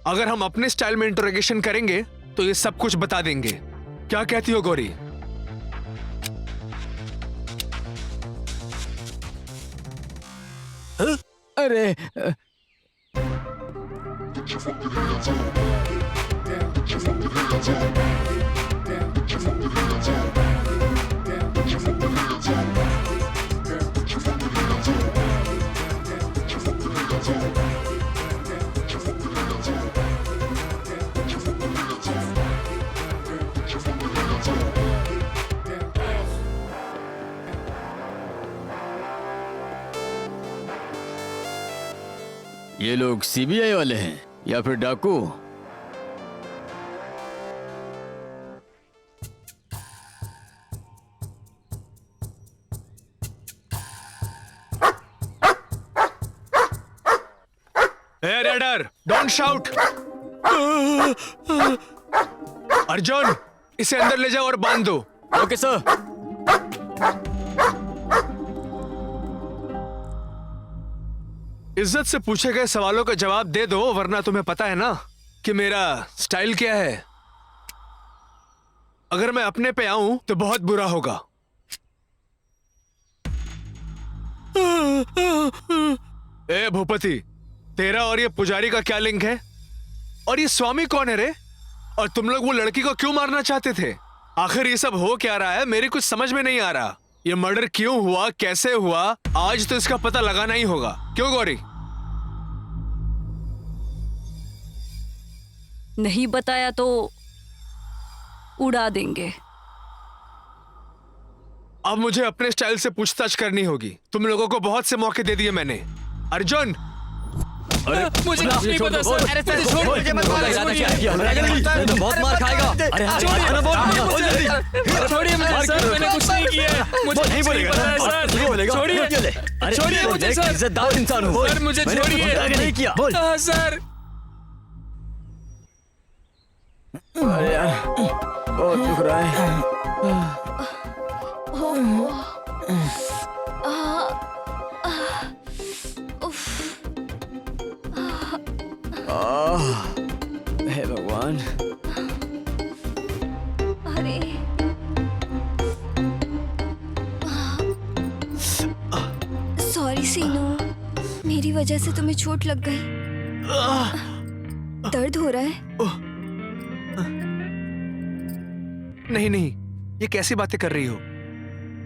अगर हम अपने स्टाइल में इंटरोगेशन करेंगे तो ये सब कुछ बता देंगे। क्या कहती हो गौरी? अरे ये लोग सीबीआई वाले हैं या फिर डाकू? Hey, Radar, don't shout! Arjun, इसे अंदर ले जाओ और बांध दो। Okay sir. इज्जत से पूछे गए सवालों का जवाब दे दो, वरना तुम्हें पता है ना कि मेरा स्टाइल क्या है। अगर मैं अपने पे आऊं तो बहुत बुरा होगा। ए भूपति, तेरा और ये पुजारी का क्या लिंक है? और ये स्वामी कौन है रे? और तुम लोग वो लड़की को क्यों मारना चाहते थे? आखिर ये सब हो क्या रहा है? मेरी कुछ समझ में नहीं आ रहा। ये मर्डर क्यों हुआ, कैसे हुआ, आज तो इसका पता लगाना ही होगा। क्यों गौरी? नहीं बताया तो उड़ा देंगे। अब मुझे अपने स्टाइल से पूछताछ करनी होगी। तुम लोगों को बहुत से मौके दे दिए मैंने। अर्जुन, अरे मुझे कुछ नहीं पता सर। अरे सर छोड़ मुझे मत मारो। तो बहुत मार खाएगा। अरे छोड़िए मुझे सर, मैंने कुछ नहीं किया है। मुझे नहीं बोलेगा सर, छोड़िए छोड़िए मुझे सर। इज्जतदार इंसान हो सर मुझे छोड़िए। नहीं किया। सर अरे यार बहुत दुख रहा है। हे भगवान। अरे सॉरी सीनू, मेरी वजह से तुम्हें चोट लग गई। दर्द हो रहा है? नहीं नहीं, ये कैसी बातें कर रही हो?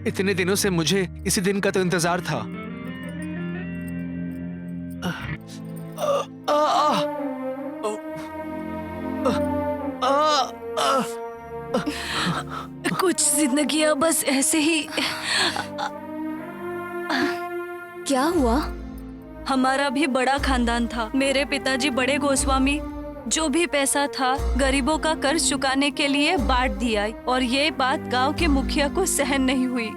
इतने दिनों से मुझे इसी दिन का तो इंतजार था। कुछ जिंदगियां बस ऐसे ही। क्या हुआ? हमारा भी बड़ा खानदान था। मेरे पिताजी बड़े गोस्वामी जो भी पैसा था गरीबों का कर्ज चुकाने के लिए बांट दिया और ये बात गांव के मुखिया को सहन नहीं हुई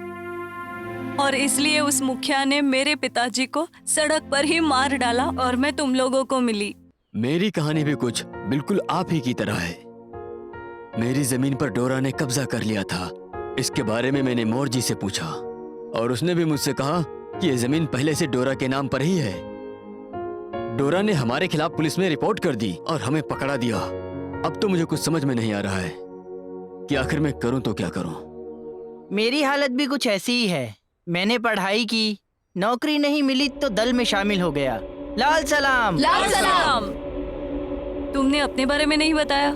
और इसलिए उस मुखिया ने मेरे पिताजी को सड़क पर ही मार डाला और मैं तुम लोगों को मिली। मेरी कहानी भी कुछ बिल्कुल आप ही की तरह है। मेरी जमीन पर डोरा ने कब्जा कर लिया था। इसके बारे में मैंने मोर जी से पूछा और उसने भी मुझसे कहा कि ये जमीन पहले से डोरा के नाम पर ही है। डोरा ने हमारे खिलाफ पुलिस में रिपोर्ट कर दी और हमें पकड़ा दिया। अब तो मुझे कुछ समझ में नहीं आ रहा है कि आखिर मैं करूं तो क्या करूं। मेरी हालत भी कुछ ऐसी ही है। मैंने पढ़ाई की, नौकरी नहीं मिली तो दल में शामिल हो गया। लाल सलाम। लाल सलाम। तुमने अपने बारे में नहीं बताया।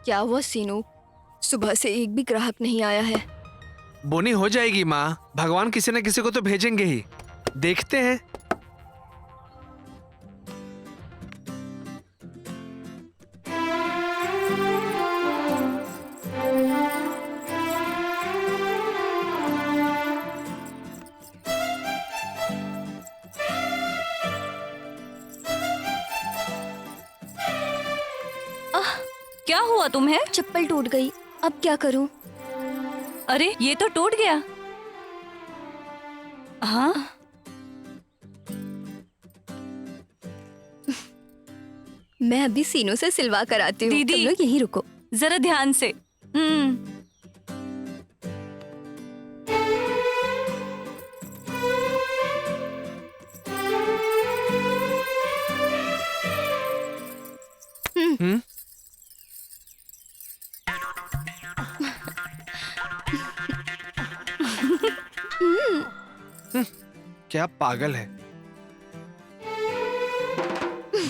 क्या हुआ सीनू? सुबह से एक भी ग्राहक नहीं आया है। बोनी हो जाएगी माँ, भगवान किसी न किसी को तो भेजेंगे ही। देखते हैं। क्या हुआ तुम्हें? चप्पल टूट गई, अब क्या करूं? अरे ये तो टूट गया। हाँ मैं अभी सीनू से सिलवा कर आती हूँ। दीदी। तुम लोग यहीं रुको। जरा ध्यान से। क्या पागल है,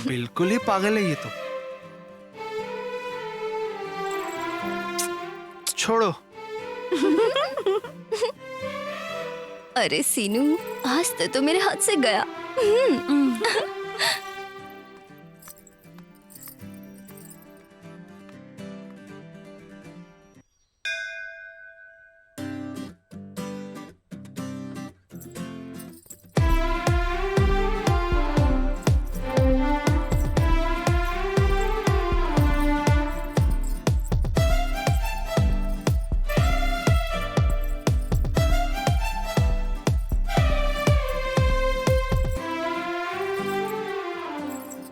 बिल्कुल ही पागल है ये तो। छोड़ो। अरे सीनू, आज तो मेरे हाथ से गया।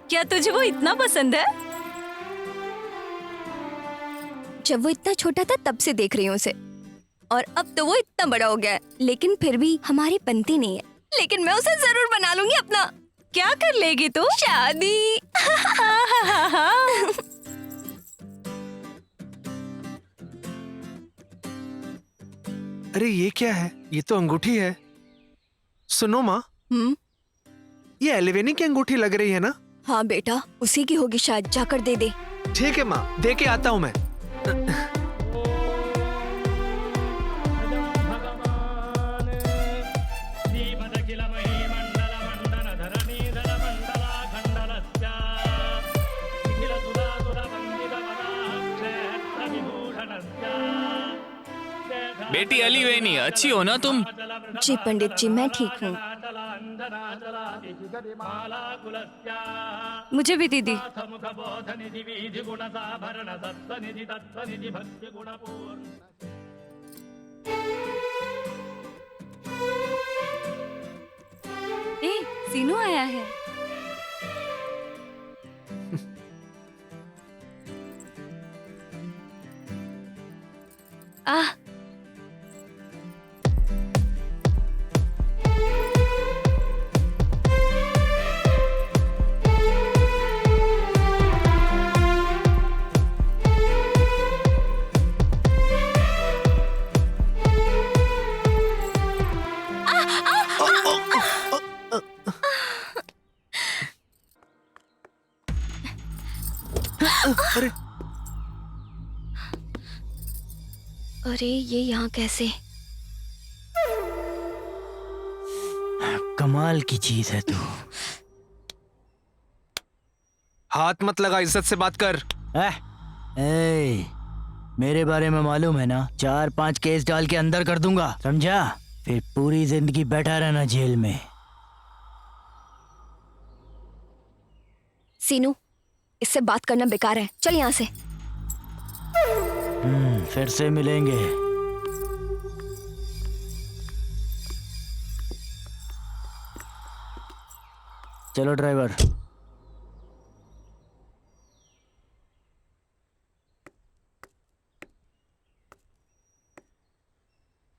क्या तुझे वो इतना पसंद है? जब वो इतना छोटा था तब से देख रही हूँ उसे, और अब तो वो इतना बड़ा हो गया है, लेकिन फिर भी हमारी बनती नहीं है। लेकिन मैं उसे जरूर बना लूंगी अपना। क्या कर लेगी तू? शादी। अरे ये क्या है? ये तो अंगूठी है। सुनो माँ, ये एलिवेनी की अंगूठी लग रही है ना? हाँ बेटा, उसी की होगी शायद, जाकर दे दे। ठीक है माँ, दे के आता हूँ मैं। बेटी अलीवेनी, अच्छी हो ना तुम? जी पंडित जी, मैं ठीक हूँ। मुझे भी दीदी। ए, सीनू आया है। आह, अरे अरे ये यहाँ कैसे? कमाल की चीज है तू। हाथ मत लगा, इज्जत से बात कर। ए, मेरे बारे में मालूम है ना, 4-5 केस डाल के अंदर कर दूंगा, समझा? फिर पूरी जिंदगी बैठा रहना जेल में। सीनू, इससे बात करना बेकार है, चल यहाँ से। फिर से मिलेंगे। चलो ड्राइवर।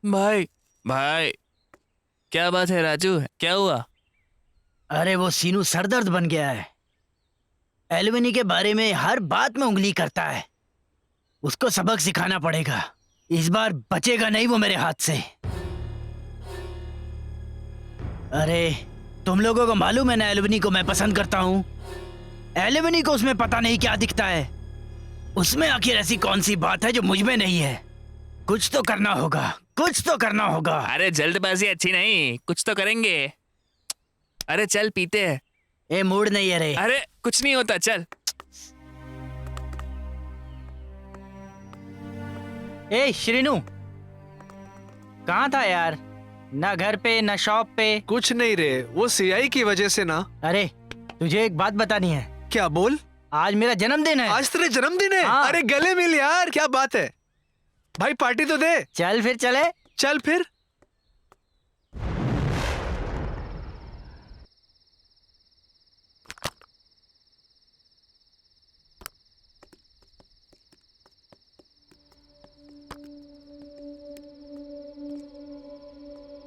भाई भाई, क्या बात है राजू, क्या हुआ? अरे वो सीनू सरदर्द बन गया है। एलुमिनी के बारे में हर बात में उंगली करता है। उसको सबक सिखाना पड़ेगा। इस बार बचेगा नहीं वो मेरे हाथ से। अरे तुम लोगों को मालूम है ना, एलुमिनी को मैं पसंद करता हूँ। एलुमिनी को उसमें पता नहीं क्या दिखता है। उसमें आखिर ऐसी कौन सी बात है जो मुझ में नहीं है? कुछ तो करना होगा, कुछ तो करना होगा। अरे जल्दबाजी अच्छी नहीं, कुछ तो करेंगे। अरे चल पीते हैं। ए मूड नहीं है रे। अरे कुछ नहीं होता, चल। ए श्रीनू, कहाँ था यार? ना घर पे ना शॉप पे। कुछ नहीं रे, वो सीआई की वजह से ना। अरे तुझे एक बात बतानी है। क्या बोल? आज मेरा जन्मदिन है। आज तेरे जन्मदिन है? हाँ। अरे गले मिल यार, क्या बात है भाई, पार्टी तो दे। चल फिर चले। चल फिर।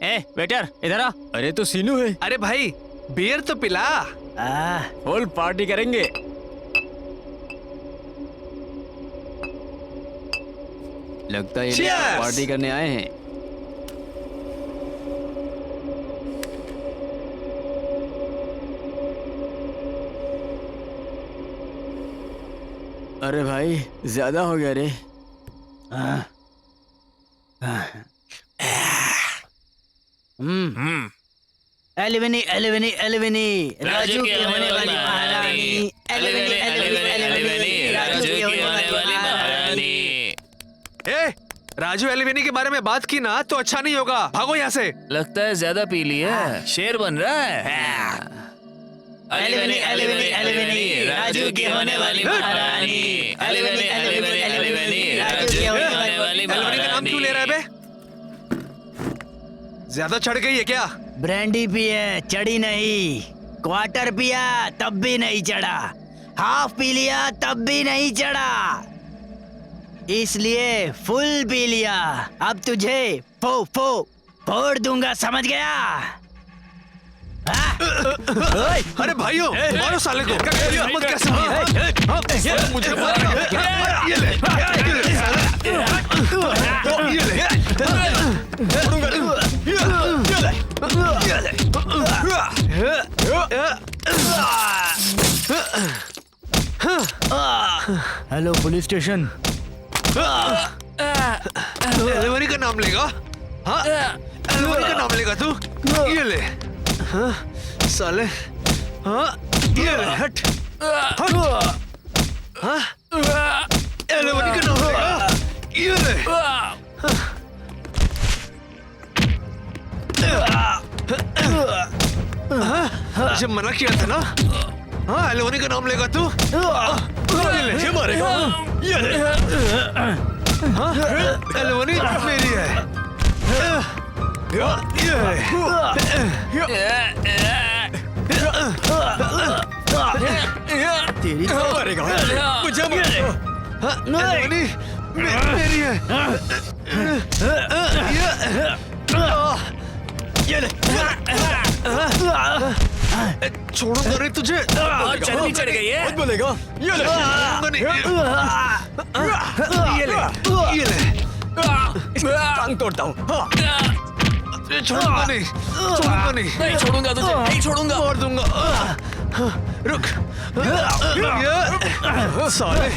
ए वेटर इधर आ। अरे तो सीनू है। अरे भाई बियर तो पिला। फुल पार्टी करेंगे। लगता है ये Cheers! पार्टी करने आए हैं। अरे भाई ज्यादा हो गया रे। एलुमिनी एलुमिनी एलुमिनी, राजू की होने वाली महारानी। एलुमिनी एलुमिनी एलुमिनी, राजू की होने वाली महारानी। ए राजू एलिवेनी के बारे में बात की ना तो अच्छा नहीं होगा, भागो यहाँ से। लगता है ज्यादा पी लिया, शेर बन रहा है। एलुमिनी एलुमिनी एलुमिनी, राजू की होने वाली महारानी। एलुमिनी एलुमिनी एलुमिनी, राजू की होने वाली एलिवेनी का नाम क्यों ले रहा है बे? ज्यादा चढ़ गई है क्या? ब्रांडी पिए, चढ़ी नहीं। क्वार्टर पिया तब भी नहीं चढ़ा। हाफ पी लिया तब भी नहीं चढ़ा। इसलिए फुल पी लिया। अब तुझे फोड़ दूंगा, समझ गया? अरे भाइयों मारो साले को। हिम्मत कैसे हुई? मुझे मारो। ये ले। Hello police station. एलिवेनी का नाम लेगा? हाँ एलिवेनी का नाम लेगा तू? ये ले। हाँ साले। हाँ ये ले, हट हट। हाँ एलिवेनी का नाम लेगा? ये ले। मुझे मना किया था ना? हाँ एलिवेनी का नाम लेगा तू? ये ले। ये मारेगा? ये ले। हाँ एलिवेनी मेरी है। तेरी मारेगा मुझे मारेगा। एलिवेनी मेरी है। ये ले। छोड़ूंगा नहीं तुझे। चर्बी चढ़ गई है। बोलेगा ये ले। छोड़ूंगा नहीं। ये ले। ये ले। टांग तोड़ता हूँ। छोड़ूंगा नहीं। छोड़ूंगा नहीं। नहीं छोड़ूंगा तुझे, नहीं छोड़ूंगा। मार दूंगा। रुक। साले।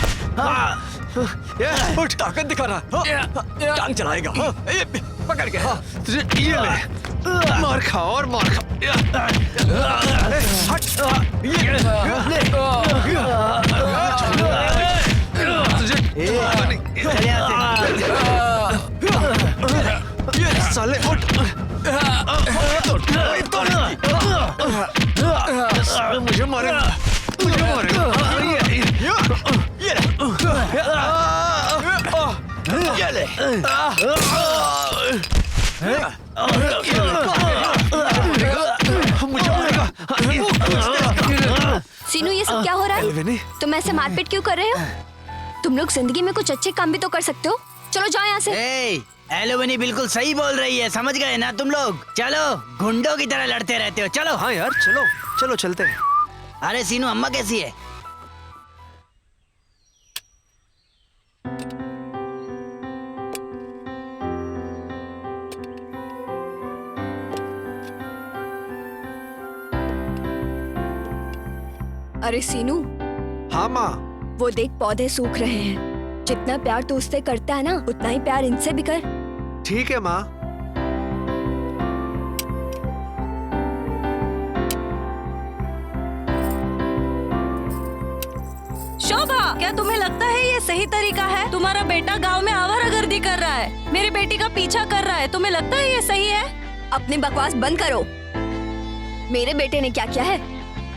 उठ, ताकत दिखा रहा, टांग चलाएगा, पकड़ के, तुझे ये ले, मार खा और मार खा। हट, ये साले उठ, मुझे मारेगा, मुझे मारेगा, ये ले, मुझे मारेगा। सीनू, ये सब क्या हो रहा है? एल्विनी, तुम ऐसे मारपीट क्यों कर रहे हो? तुम लोग जिंदगी में कुछ अच्छे काम भी तो कर सकते हो। चलो जाओ यहाँ से। एलोवेनी बिल्कुल सही बोल रही है, समझ गए ना तुम लोग? चलो, गुंडों की तरह लड़ते रहते हो, चलो। हाँ यार, चलो चलो चलते हैं। अरे सीनू, अम्मा कैसी है? अरे सीनू, हाँ माँ। वो देख पौधे सूख रहे हैं। जितना प्यार तू उससे करता है ना, उतना ही प्यार इनसे भी कर। ठीक है माँ। शोभा, क्या तुम्हें लगता है ये सही तरीका है? तुम्हारा बेटा गांव में आवारागर्दी कर रहा है, मेरी बेटी का पीछा कर रहा है, तुम्हें लगता है ये सही है? अपनी बकवास बंद करो। मेरे बेटे ने क्या किया है?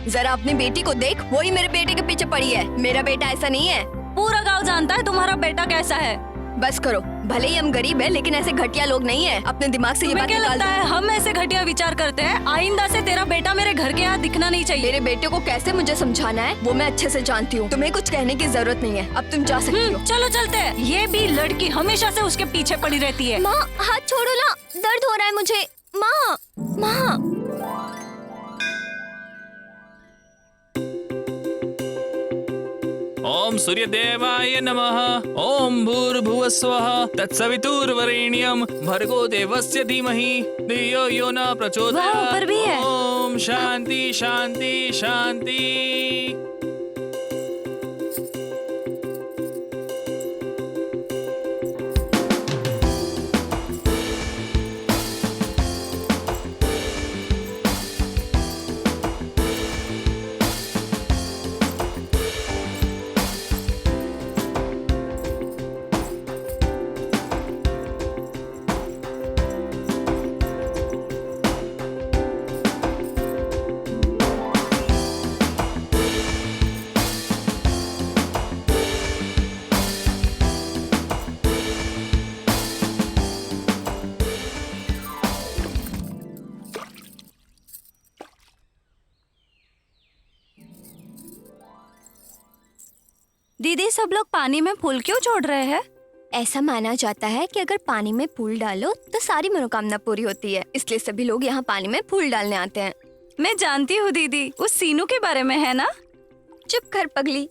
जरा अपनी बेटी को देख, वो ही मेरे बेटे के पीछे पड़ी है। मेरा बेटा ऐसा नहीं है। पूरा गांव जानता है तुम्हारा बेटा कैसा है। बस करो, भले ही हम गरीब हैं, लेकिन ऐसे घटिया लोग नहीं है। अपने दिमाग से ये तुम्हें बात क्या निकाल लगता दो। है हम ऐसे घटिया विचार करते हैं? आइंदा से तेरा बेटा मेरे घर के यहाँ दिखना नहीं चाहिए। मेरे बेटे को कैसे मुझे समझाना है वो मैं अच्छे से जानती हूँ। तुम्हें कुछ कहने की जरूरत नहीं है। अब तुम जा सकती हो। चलो चलते हैं। ये भी लड़की हमेशा से उसके पीछे पड़ी रहती है। माँ, हाथ छोड़ो ना, दर्द हो रहा है मुझे। माँ, माँ। ओम सूर्यदेवाय नमः। ओम भूर्भुवस्वः तत्सवितुर्वरेण्यं भर्गो देवस्य धीमहि धियो यो न वाह, प्रचोदयात्। ऊपर भी है। ओम शांति शांति शांति। दीदी, सब लोग पानी में फूल क्यों छोड़ रहे हैं? ऐसा माना जाता है कि अगर पानी में फूल डालो तो सारी मनोकामना पूरी होती है, इसलिए सभी लोग यहाँ पानी में फूल डालने आते हैं। मैं जानती हूँ दीदी, उस सीनू के बारे में है ना? चुप कर पगली।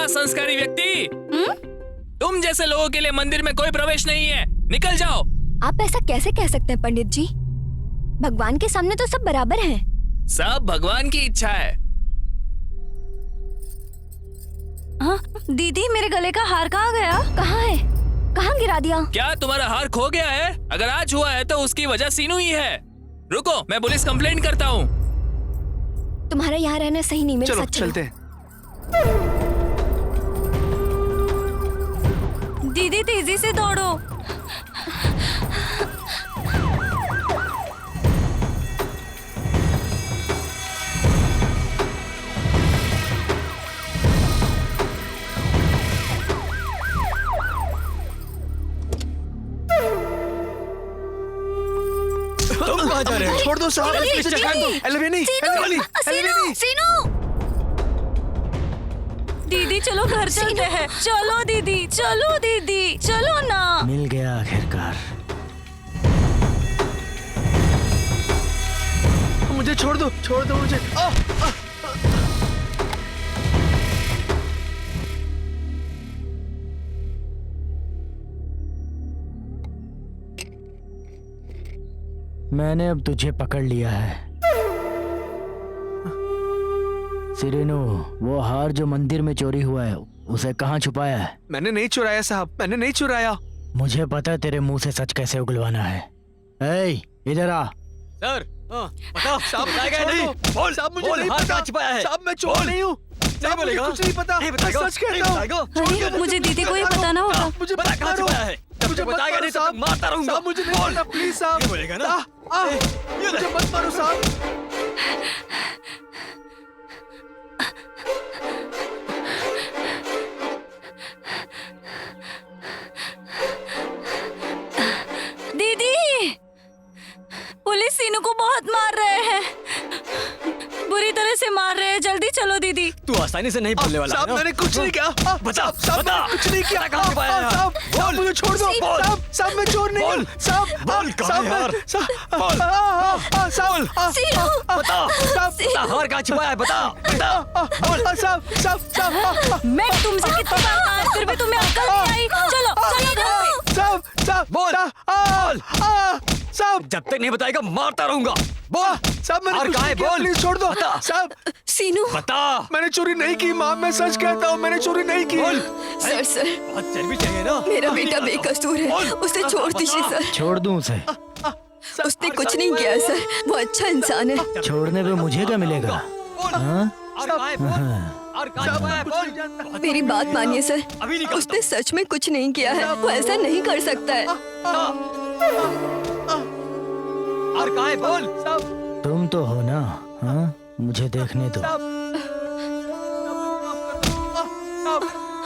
संस्कारी व्यक्ति, तुम जैसे लोगों के लिए मंदिर में कोई प्रवेश नहीं है, निकल जाओ। आप ऐसा कैसे कह सकते हैं पंडित जी? भगवान के सामने तो सब बराबर हैं। सब भगवान की इच्छा है। हाँ, दीदी मेरे गले का हार कहाँ गया? कहाँ है? कहाँ गिरा दिया? क्या तुम्हारा हार खो गया है? अगर आज हुआ है तो उसकी वजह सीनू ही है। रुको, मैं पुलिस कंप्लेंट करता हूँ। तुम्हारा यहाँ रहना सही नहीं, मेरे चलो साथ चलो। चलते हैं। दीदी तेजी से दौड़ो। तुम कहाँ जा रहे हो? छोड़ दो साहब, दीदी, एलिवेनी, एलिवेनी, एलिवेनी। दीदी चलो घर चलते हैं। चलो दीदी, चलो दीदी, चलो ना। मिल गया आखिरकार। मुझे छोड़ दो मुझे। मैंने अब तुझे पकड़ लिया है सिरेनो। वो हार जो मंदिर में चोरी हुआ है उसे कहाँ छुपाया है? मैंने नहीं चुराया साहब, मैंने नहीं चुराया। मुझे पता है तेरे मुंह से सच कैसे उगलवाना है। ए, इधर आ। सर बताओ साहब बताएगा या नहीं? बोल साहब, मुझे बोल, नहीं हाथ पता। कहाँ छिपाया है? साहब मैं चोर नहीं हूँ। नहीं बोलेगा? कुछ नहीं पता। नहीं मैं बताएगा? सच कहता हूँ। अरे मुझे दीदी को ही बताना होगा। मुझे बता कहाँ छिपाया है? जब मुझे तक मत बताएगा मारो नहीं तब साहब। तक मारता रहूंगा। साहब मुझे नहीं पता, प्लीज साहब। ये बोलेगा ना? मुझे मत मारो साहब। दीदी पुलिस सीनू को बहुत मार रहे हैं, बुरी तरह से मार रहे हैं। जल्दी चलो दीदी। तू आसानी से नहीं बोलने वाला है साहब ना? मैंने कुछ नहीं किया। बता, साहब बता। मैंने कुछ नहीं किया। बता कहाँ छिपाया है? साहब मुझे छोड़ दो। बोल। साहब मैं चोर नहीं हूँ। बोल। साहब बोल कहाँ है यार? बोल। बता बता हार कहाँ छिपाया है? बता साहब मैं तुमसे कितनी बार कहा, फिर भी तुम्हें अक्ल नहीं आई। चलो चलो घर पे। साहब बोल। साहब जब तक नहीं बताएगा मारता रहूंगा। बोल साहब मैंने हार कुछ कहाँ नहीं है? किया, बोल। प्लीज छोड़ दो। बता। साहब सीनू। बता। मैंने चोरी नहीं की माँ, मैं सच कहता हूँ, मैंने चोरी नहीं की। बोल। सर बहुत चर्बी चाहिए ना? मेरा बेटा बेकसूर है, बोल। उसे छोड़ दीजिए सर। छोड़ दूं उसे? उसने कुछ नहीं किया सर, वो अच्छा इंसान है। छोड़ने पे मुझे क्या मिलेगा? हाँ? हार कहाँ है? बोल। हार कहाँ छिपाया है? बोल। मेरी बात मानिए सर, अभी निकल। उसने सच में कुछ नहीं किया है, वो ऐसा नहीं कर सकता है। हार कहाँ है? बोल। तुम तो हो ना? हाँ? मुझे देखने दो।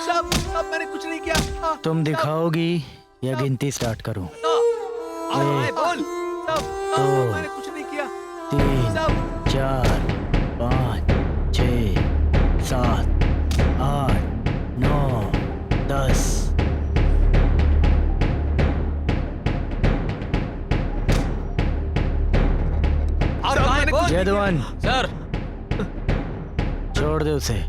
साहब मैंने कुछ नहीं किया। तुम दिखाओगी या गिनती स्टार्ट करूं? हार कहाँ है? बोल। दो, मैंने कुछ नहीं किया। 3, 4, 5, 6, 7, 8, 9, 10। हार कहाँ है? बोल। जयदवन, सर छोड़ दे उसे।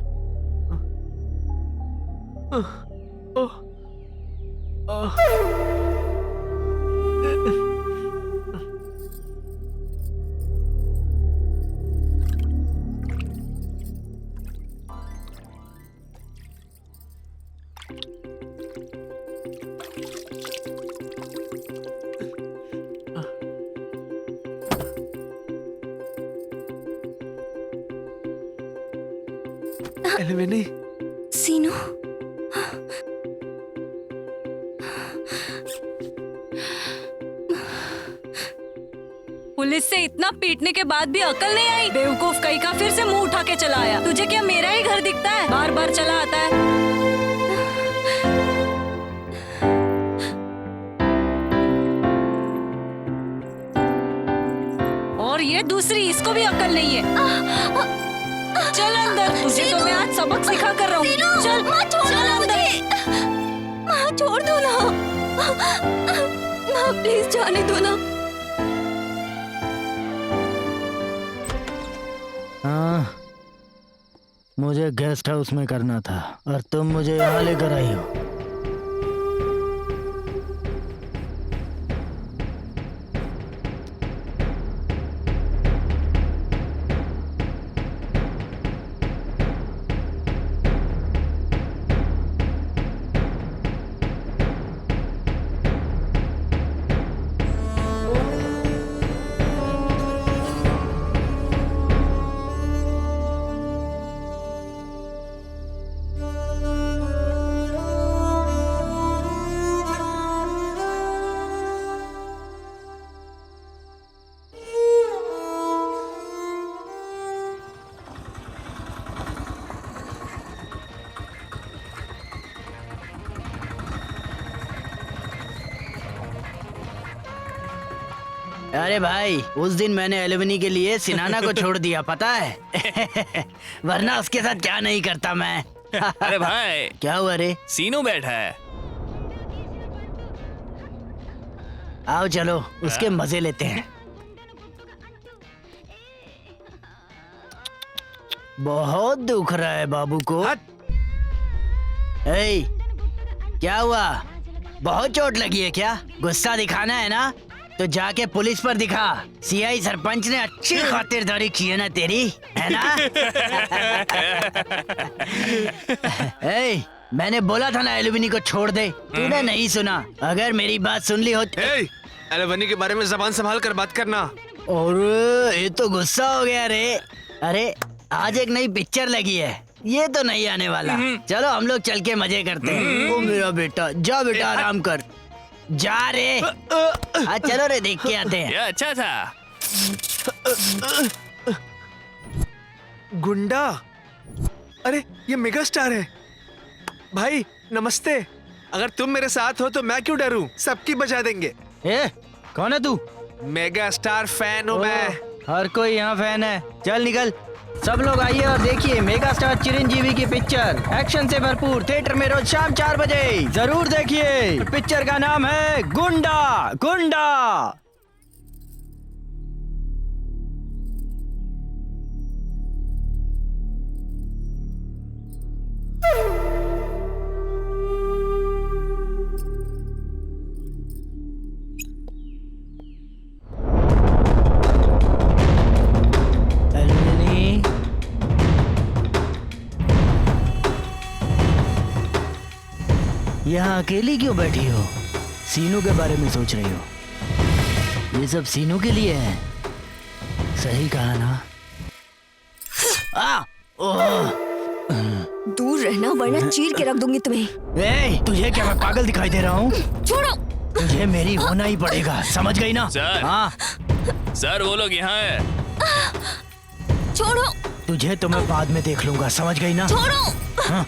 एलिवेनी, सीनू। पुलिस से इतना पीटने के बाद भी अकल नहीं आई। बेवकूफ कहीं का फिर से मुंह उठा के चला आया। तुझे क्या मेरा ही घर दिखता है? बार बार चला आता है। और ये दूसरी, इसको भी अकल नहीं है। चल अंदर, तुझे तो मैं आज सबक सिखा कर रहा हूँ। चल चल अंदर। माँ छोड़ दो ना, माँ प्लीज जाने दो ना। हाँ, मुझे गेस्ट हाउस में करना था और तुम मुझे यहाँ लेकर आई हो। अरे भाई, उस दिन मैंने एलिवनी के लिए सिनाना को छोड़ दिया, पता है? वरना उसके साथ क्या नहीं करता मैं। अरे भाई, क्या हुआ रे? सीनू बैठा है। आओ चलो, उसके मजे लेते हैं। बहुत दुख रहा है बाबू को। ए, क्या हुआ? बहुत चोट लगी है क्या? गुस्सा दिखाना है ना तो जाके पुलिस पर दिखा। सीआई सरपंच ने अच्छी खातिरदारी की है ना तेरी, है ना? ए, मैंने बोला था ना एलिवनी को छोड़ दे, तूने नहीं सुना। अगर मेरी बात सुन ली होती। एलिवनी के बारे में जबान संभाल कर बात करना। और ये तो गुस्सा हो गया रे। अरे आज एक नई पिक्चर लगी है, ये तो नहीं आने वाला। चलो हम लोग चल के मजे करते हैं। ओ मेरा बेटा, जा बेटा आराम कर, जा रे। हाँ चलो रे, देख के आते हैं। ये अच्छा था। गुंडा? अरे ये मेगा स्टार है। भाई नमस्ते। अगर तुम मेरे साथ हो तो मैं क्यों डरूं? सबकी बजा देंगे। ए, कौन है तू? मेगा स्टार फैन हूँ मैं। हर कोई यहाँ फैन है। चल निकल, सब लोग आइए और देखिए मेगा स्टार चिरंजीवी की पिक्चर, एक्शन से भरपूर। थिएटर में रोज शाम 4 बजे जरूर देखिए। पिक्चर का नाम है गुंडा। गुंडा। यहाँ अकेली क्यों बैठी हो? सीनू के बारे में सोच रही हो? ये सब सीनू के लिए है। सही कहा ना? दूर रहना वरना चीर के रख दूंगी तुम्हें। ए, तुझे क्या मैं पागल दिखाई दे रहा हूँ? छोड़ो। तुझे मेरी होना ही पड़ेगा, समझ गई ना? सर। हाँ सर वो लोग यहाँ है। छोड़ो। तुझे तो मैं बाद में देख लूंगा, समझ गई ना? छोड़ो। हाँ।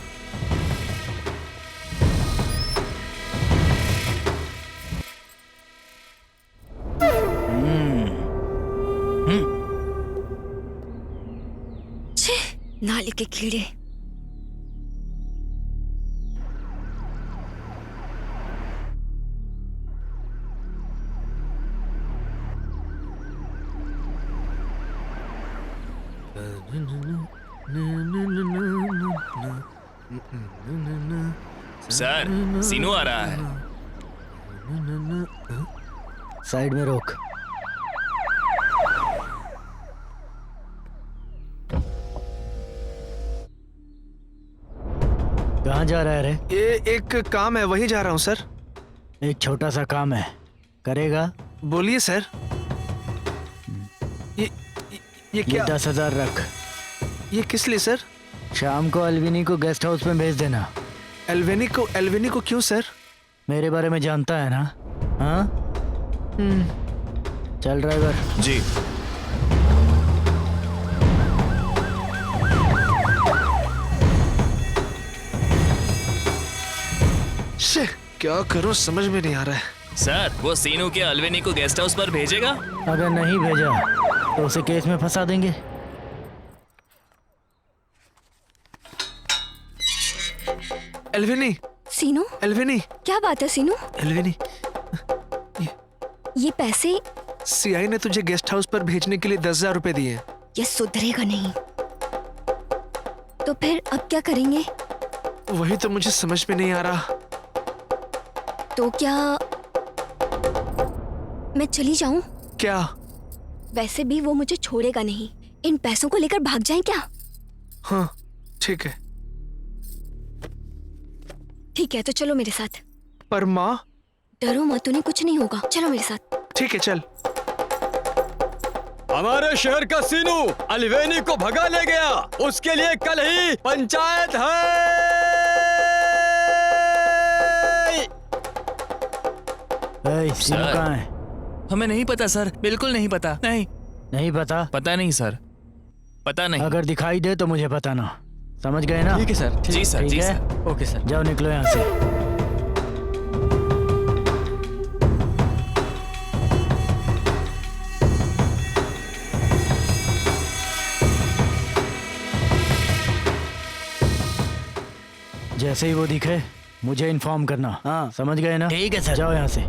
नाली के कीड़े। सर सीनू आ रहा है। साइड में रोक। कहाँ जा रहा है रे? ये एक काम है, वही जा रहा हूँ सर। एक छोटा सा काम है, करेगा? बोलिए सर। ये क्या? 10,000 रख। ये किस लिए सर? शाम को एल्विनी को गेस्ट हाउस में भेज देना। एल्विनी को क्यों सर? मेरे बारे में जानता है ना? हाँ? चल ड्राइवर। जी। क्या करूं समझ में नहीं आ रहा है। सर वो सीनू के एल्विनी को गेस्ट हाउस पर भेजेगा? अगर नहीं भेजा तो उसे केस में फंसा देंगे। एल्विनी। सीनू। एल्विनी। क्या बात है सीनू? एल्विनी, ये पैसे सीआई ने तुझे गेस्ट हाउस पर भेजने के लिए 10,000 रुपए दिए। ये सुधरेगा नहीं। तो फिर अब क्या करेंगे? वही तो मुझे समझ में नहीं आ रहा। तो क्या मैं चली जाऊं? क्या? वैसे भी वो मुझे छोड़ेगा नहीं। इन पैसों को लेकर भाग जाएं क्या? हाँ ठीक है। ठीक है तो चलो मेरे साथ। पर माँ? डरो मत, उन्हें कुछ नहीं होगा। चलो मेरे साथ। ठीक है चल। हमारे शहर का सीनू एल्विनी को भगा ले गया, उसके लिए कल ही पंचायत है। सीनू कहाँ है? हमें नहीं पता सर, बिल्कुल नहीं पता। नहीं पता? पता नहीं सर, पता नहीं। अगर दिखाई दे तो मुझे बताना, समझ गए ना? ठीक है सर। जी सर, जी है? सर। Okay sir. जाओ निकलो यहाँ से। जैसे ही वो दिखे मुझे इन्फॉर्म करना। हाँ समझ गए ना? ठीक है सर। जाओ यहाँ से।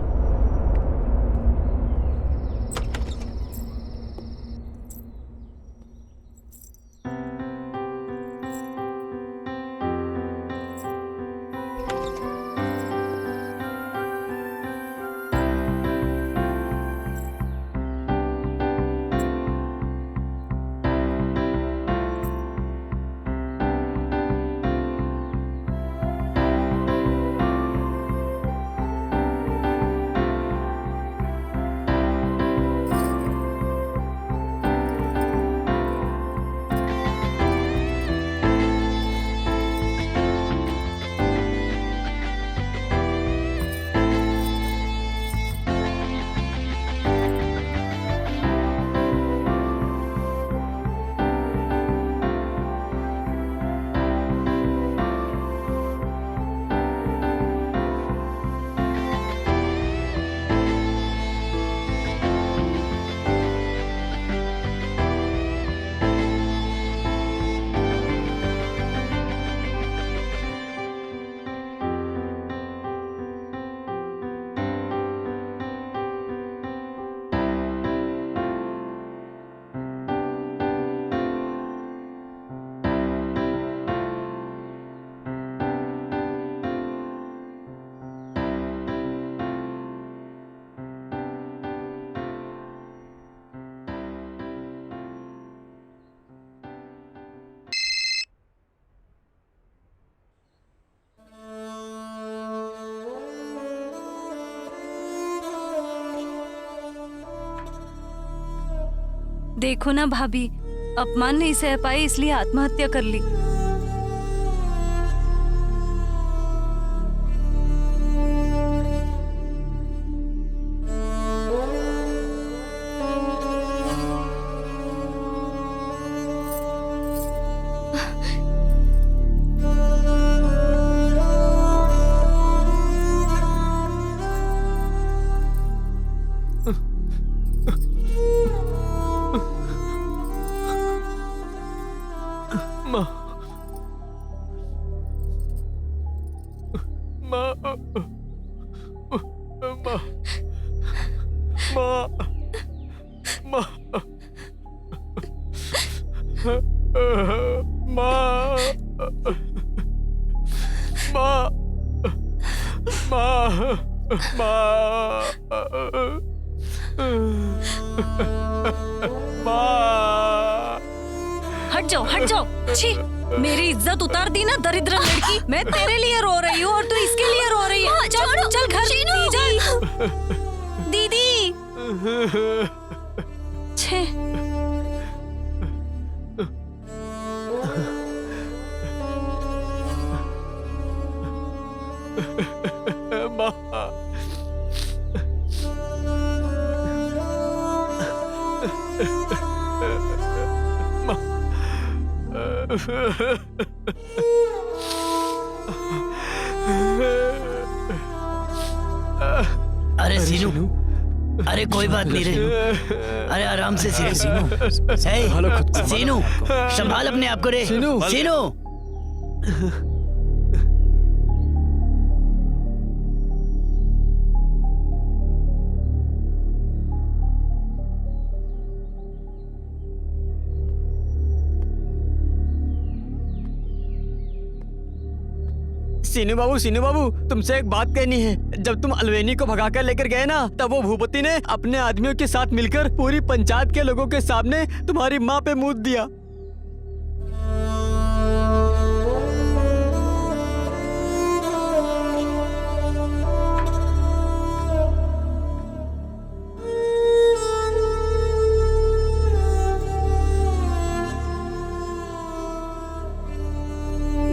देखो ना भाभी, अपमान नहीं सह पाई इसलिए आत्महत्या कर ली। हट जाओ हट जाओ। छी, मेरी इज्जत उतार दी ना दरिद्र लड़की। मैं तेरे लिए रो रही हूँ और तू इसके लिए रो रही है। चल चल घर चल। दीदी छे। अरे सीनू, अरे कोई बात नहीं रे। अरे आराम से सीनू। सीनू संभाल अपने आप को रे। सीनू सीनू बाबू तुमसे एक बात कहनी है। जब तुम अलवेनी को भगाकर लेकर गए ना, तब वो भूपति ने अपने आदमियों के साथ मिलकर पूरी पंचायत के लोगों के सामने तुम्हारी माँ पे मूत दिया।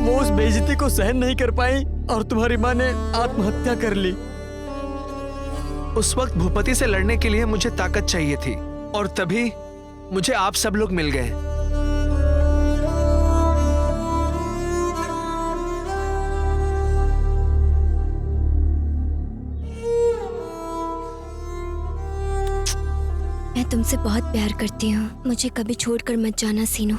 वो उस बेइज्जती को सहन नहीं कर पाई और तुम्हारी माँ ने आत्महत्या कर ली। उस वक्त भूपति से लड़ने के लिए मुझे ताकत चाहिए थी और तभी मुझे आप सब लोग मिल गए। मैं तुमसे बहुत प्यार करती हूँ। मुझे कभी छोड़कर मत जाना सीनू।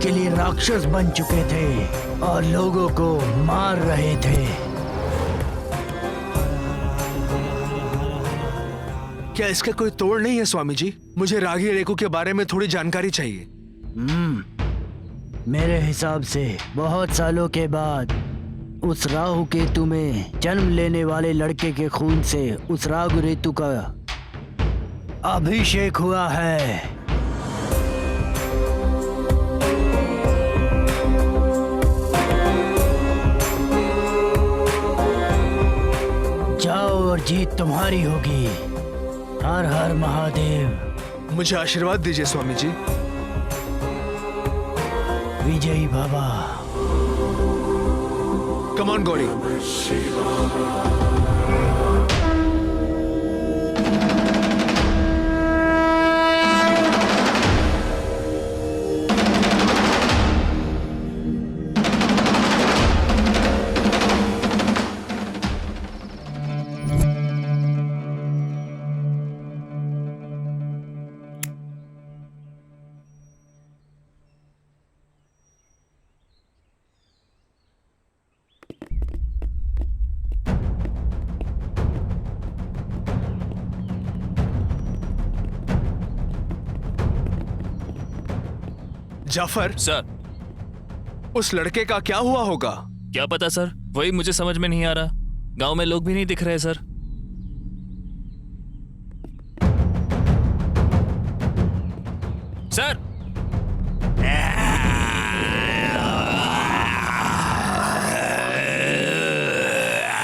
के लिए राक्षस बन चुके थे और लोगों को मार रहे थे। क्या इसका कोई तोड़ नहीं है स्वामी जी? मुझे रागी रेकू के बारे में थोड़ी जानकारी चाहिए। मेरे हिसाब से बहुत सालों के बाद उस राहु केतु में जन्म लेने वाले लड़के के खून से उस रागु रेतु का अभिषेक हुआ है। जाओ और जीत तुम्हारी होगी। हर हर महादेव। मुझे आशीर्वाद दीजिए स्वामी जी। विजयी बाबा। Come on Gauri. Jafar sir, उस लड़के का क्या हुआ होगा? क्या पता सर, वही मुझे समझ में नहीं आ रहा। गांव में लोग भी नहीं दिख रहे सर। Sir,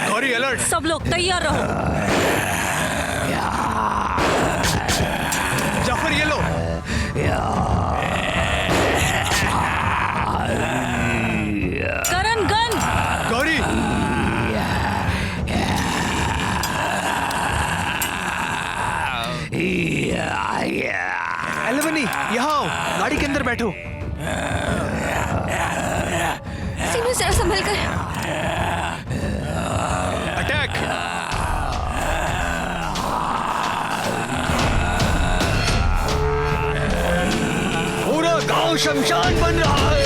Gauri alert. सब लोग तैयार रहो। जाफर ये लो। करण गन। गौरी एलेवनी, यहाँ आओ, गाड़ी के अंदर बैठो। सीनू जरा संभल कर। अटैक। पूरा गांव शमशान बन रहा है।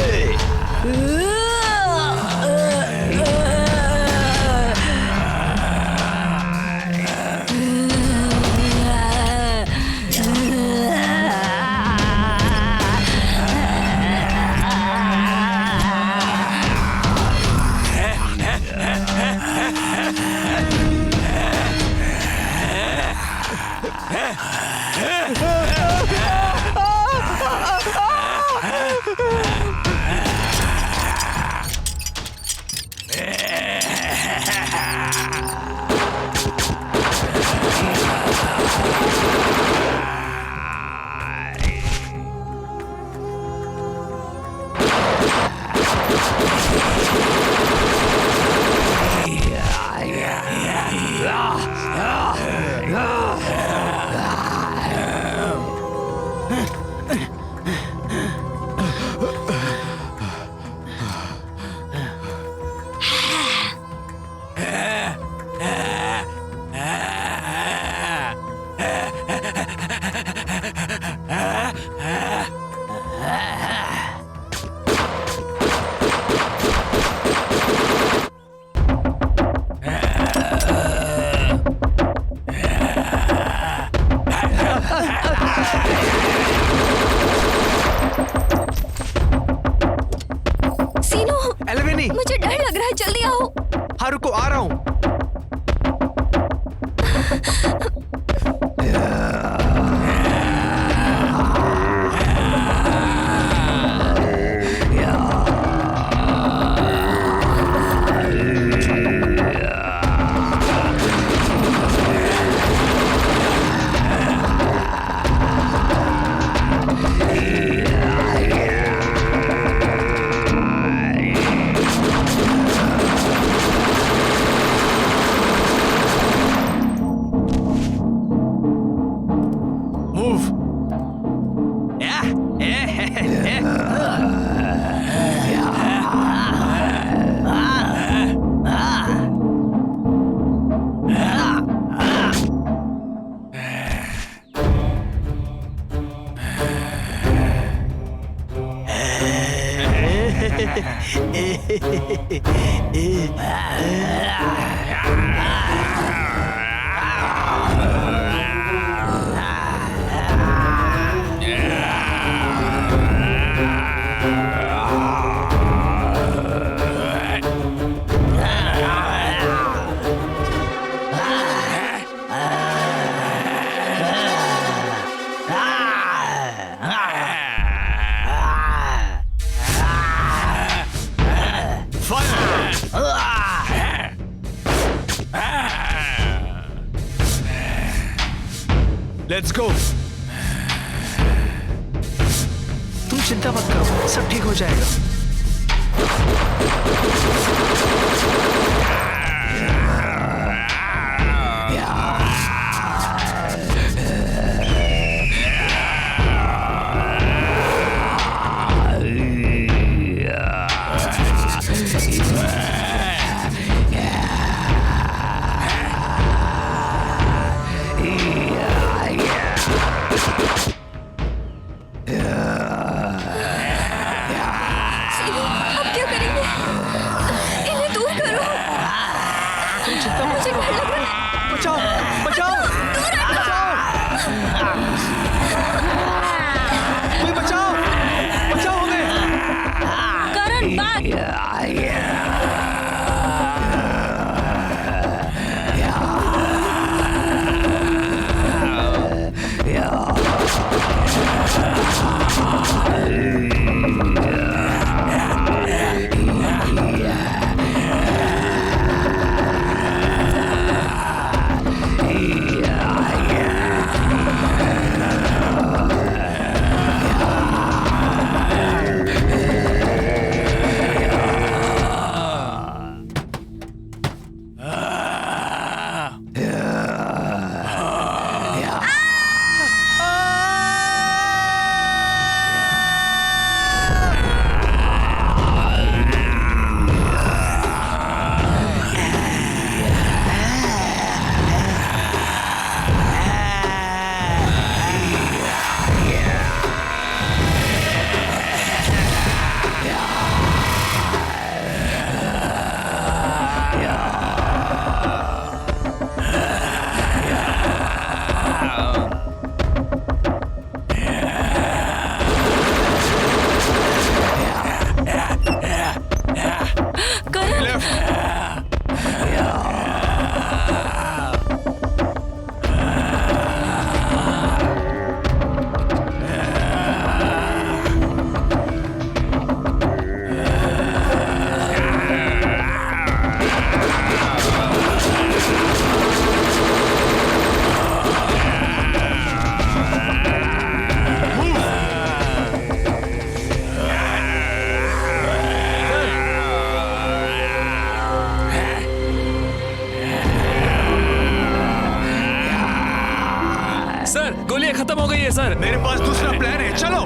मुझे डर लग रहा है, जल्दी आओ। हाँ रुको, आ रहा हूँ। Let's go. तुम चिंता मत करो, सब ठीक हो जाएगा। अब क्या करेंगे? इन्हें दूर करो। मुझे डर लग रहा है। बचाओ, बचाओ, बचाओ, कोई बचाओ, बचाओ हमें। करण बात सर, गोलियां खत्म हो गई है सर। मेरे पास दूसरा प्लान है, चलो।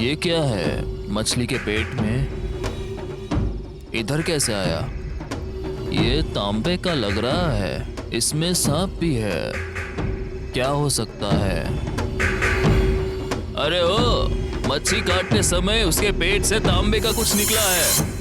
ये क्या है मछली के पेट में? इधर कैसे आया? ये तांबे का लग रहा है, इसमें सांप भी है। क्या हो सकता है? अरे ओ, मच्छी काटते समय उसके पेट से तांबे का कुछ निकला है।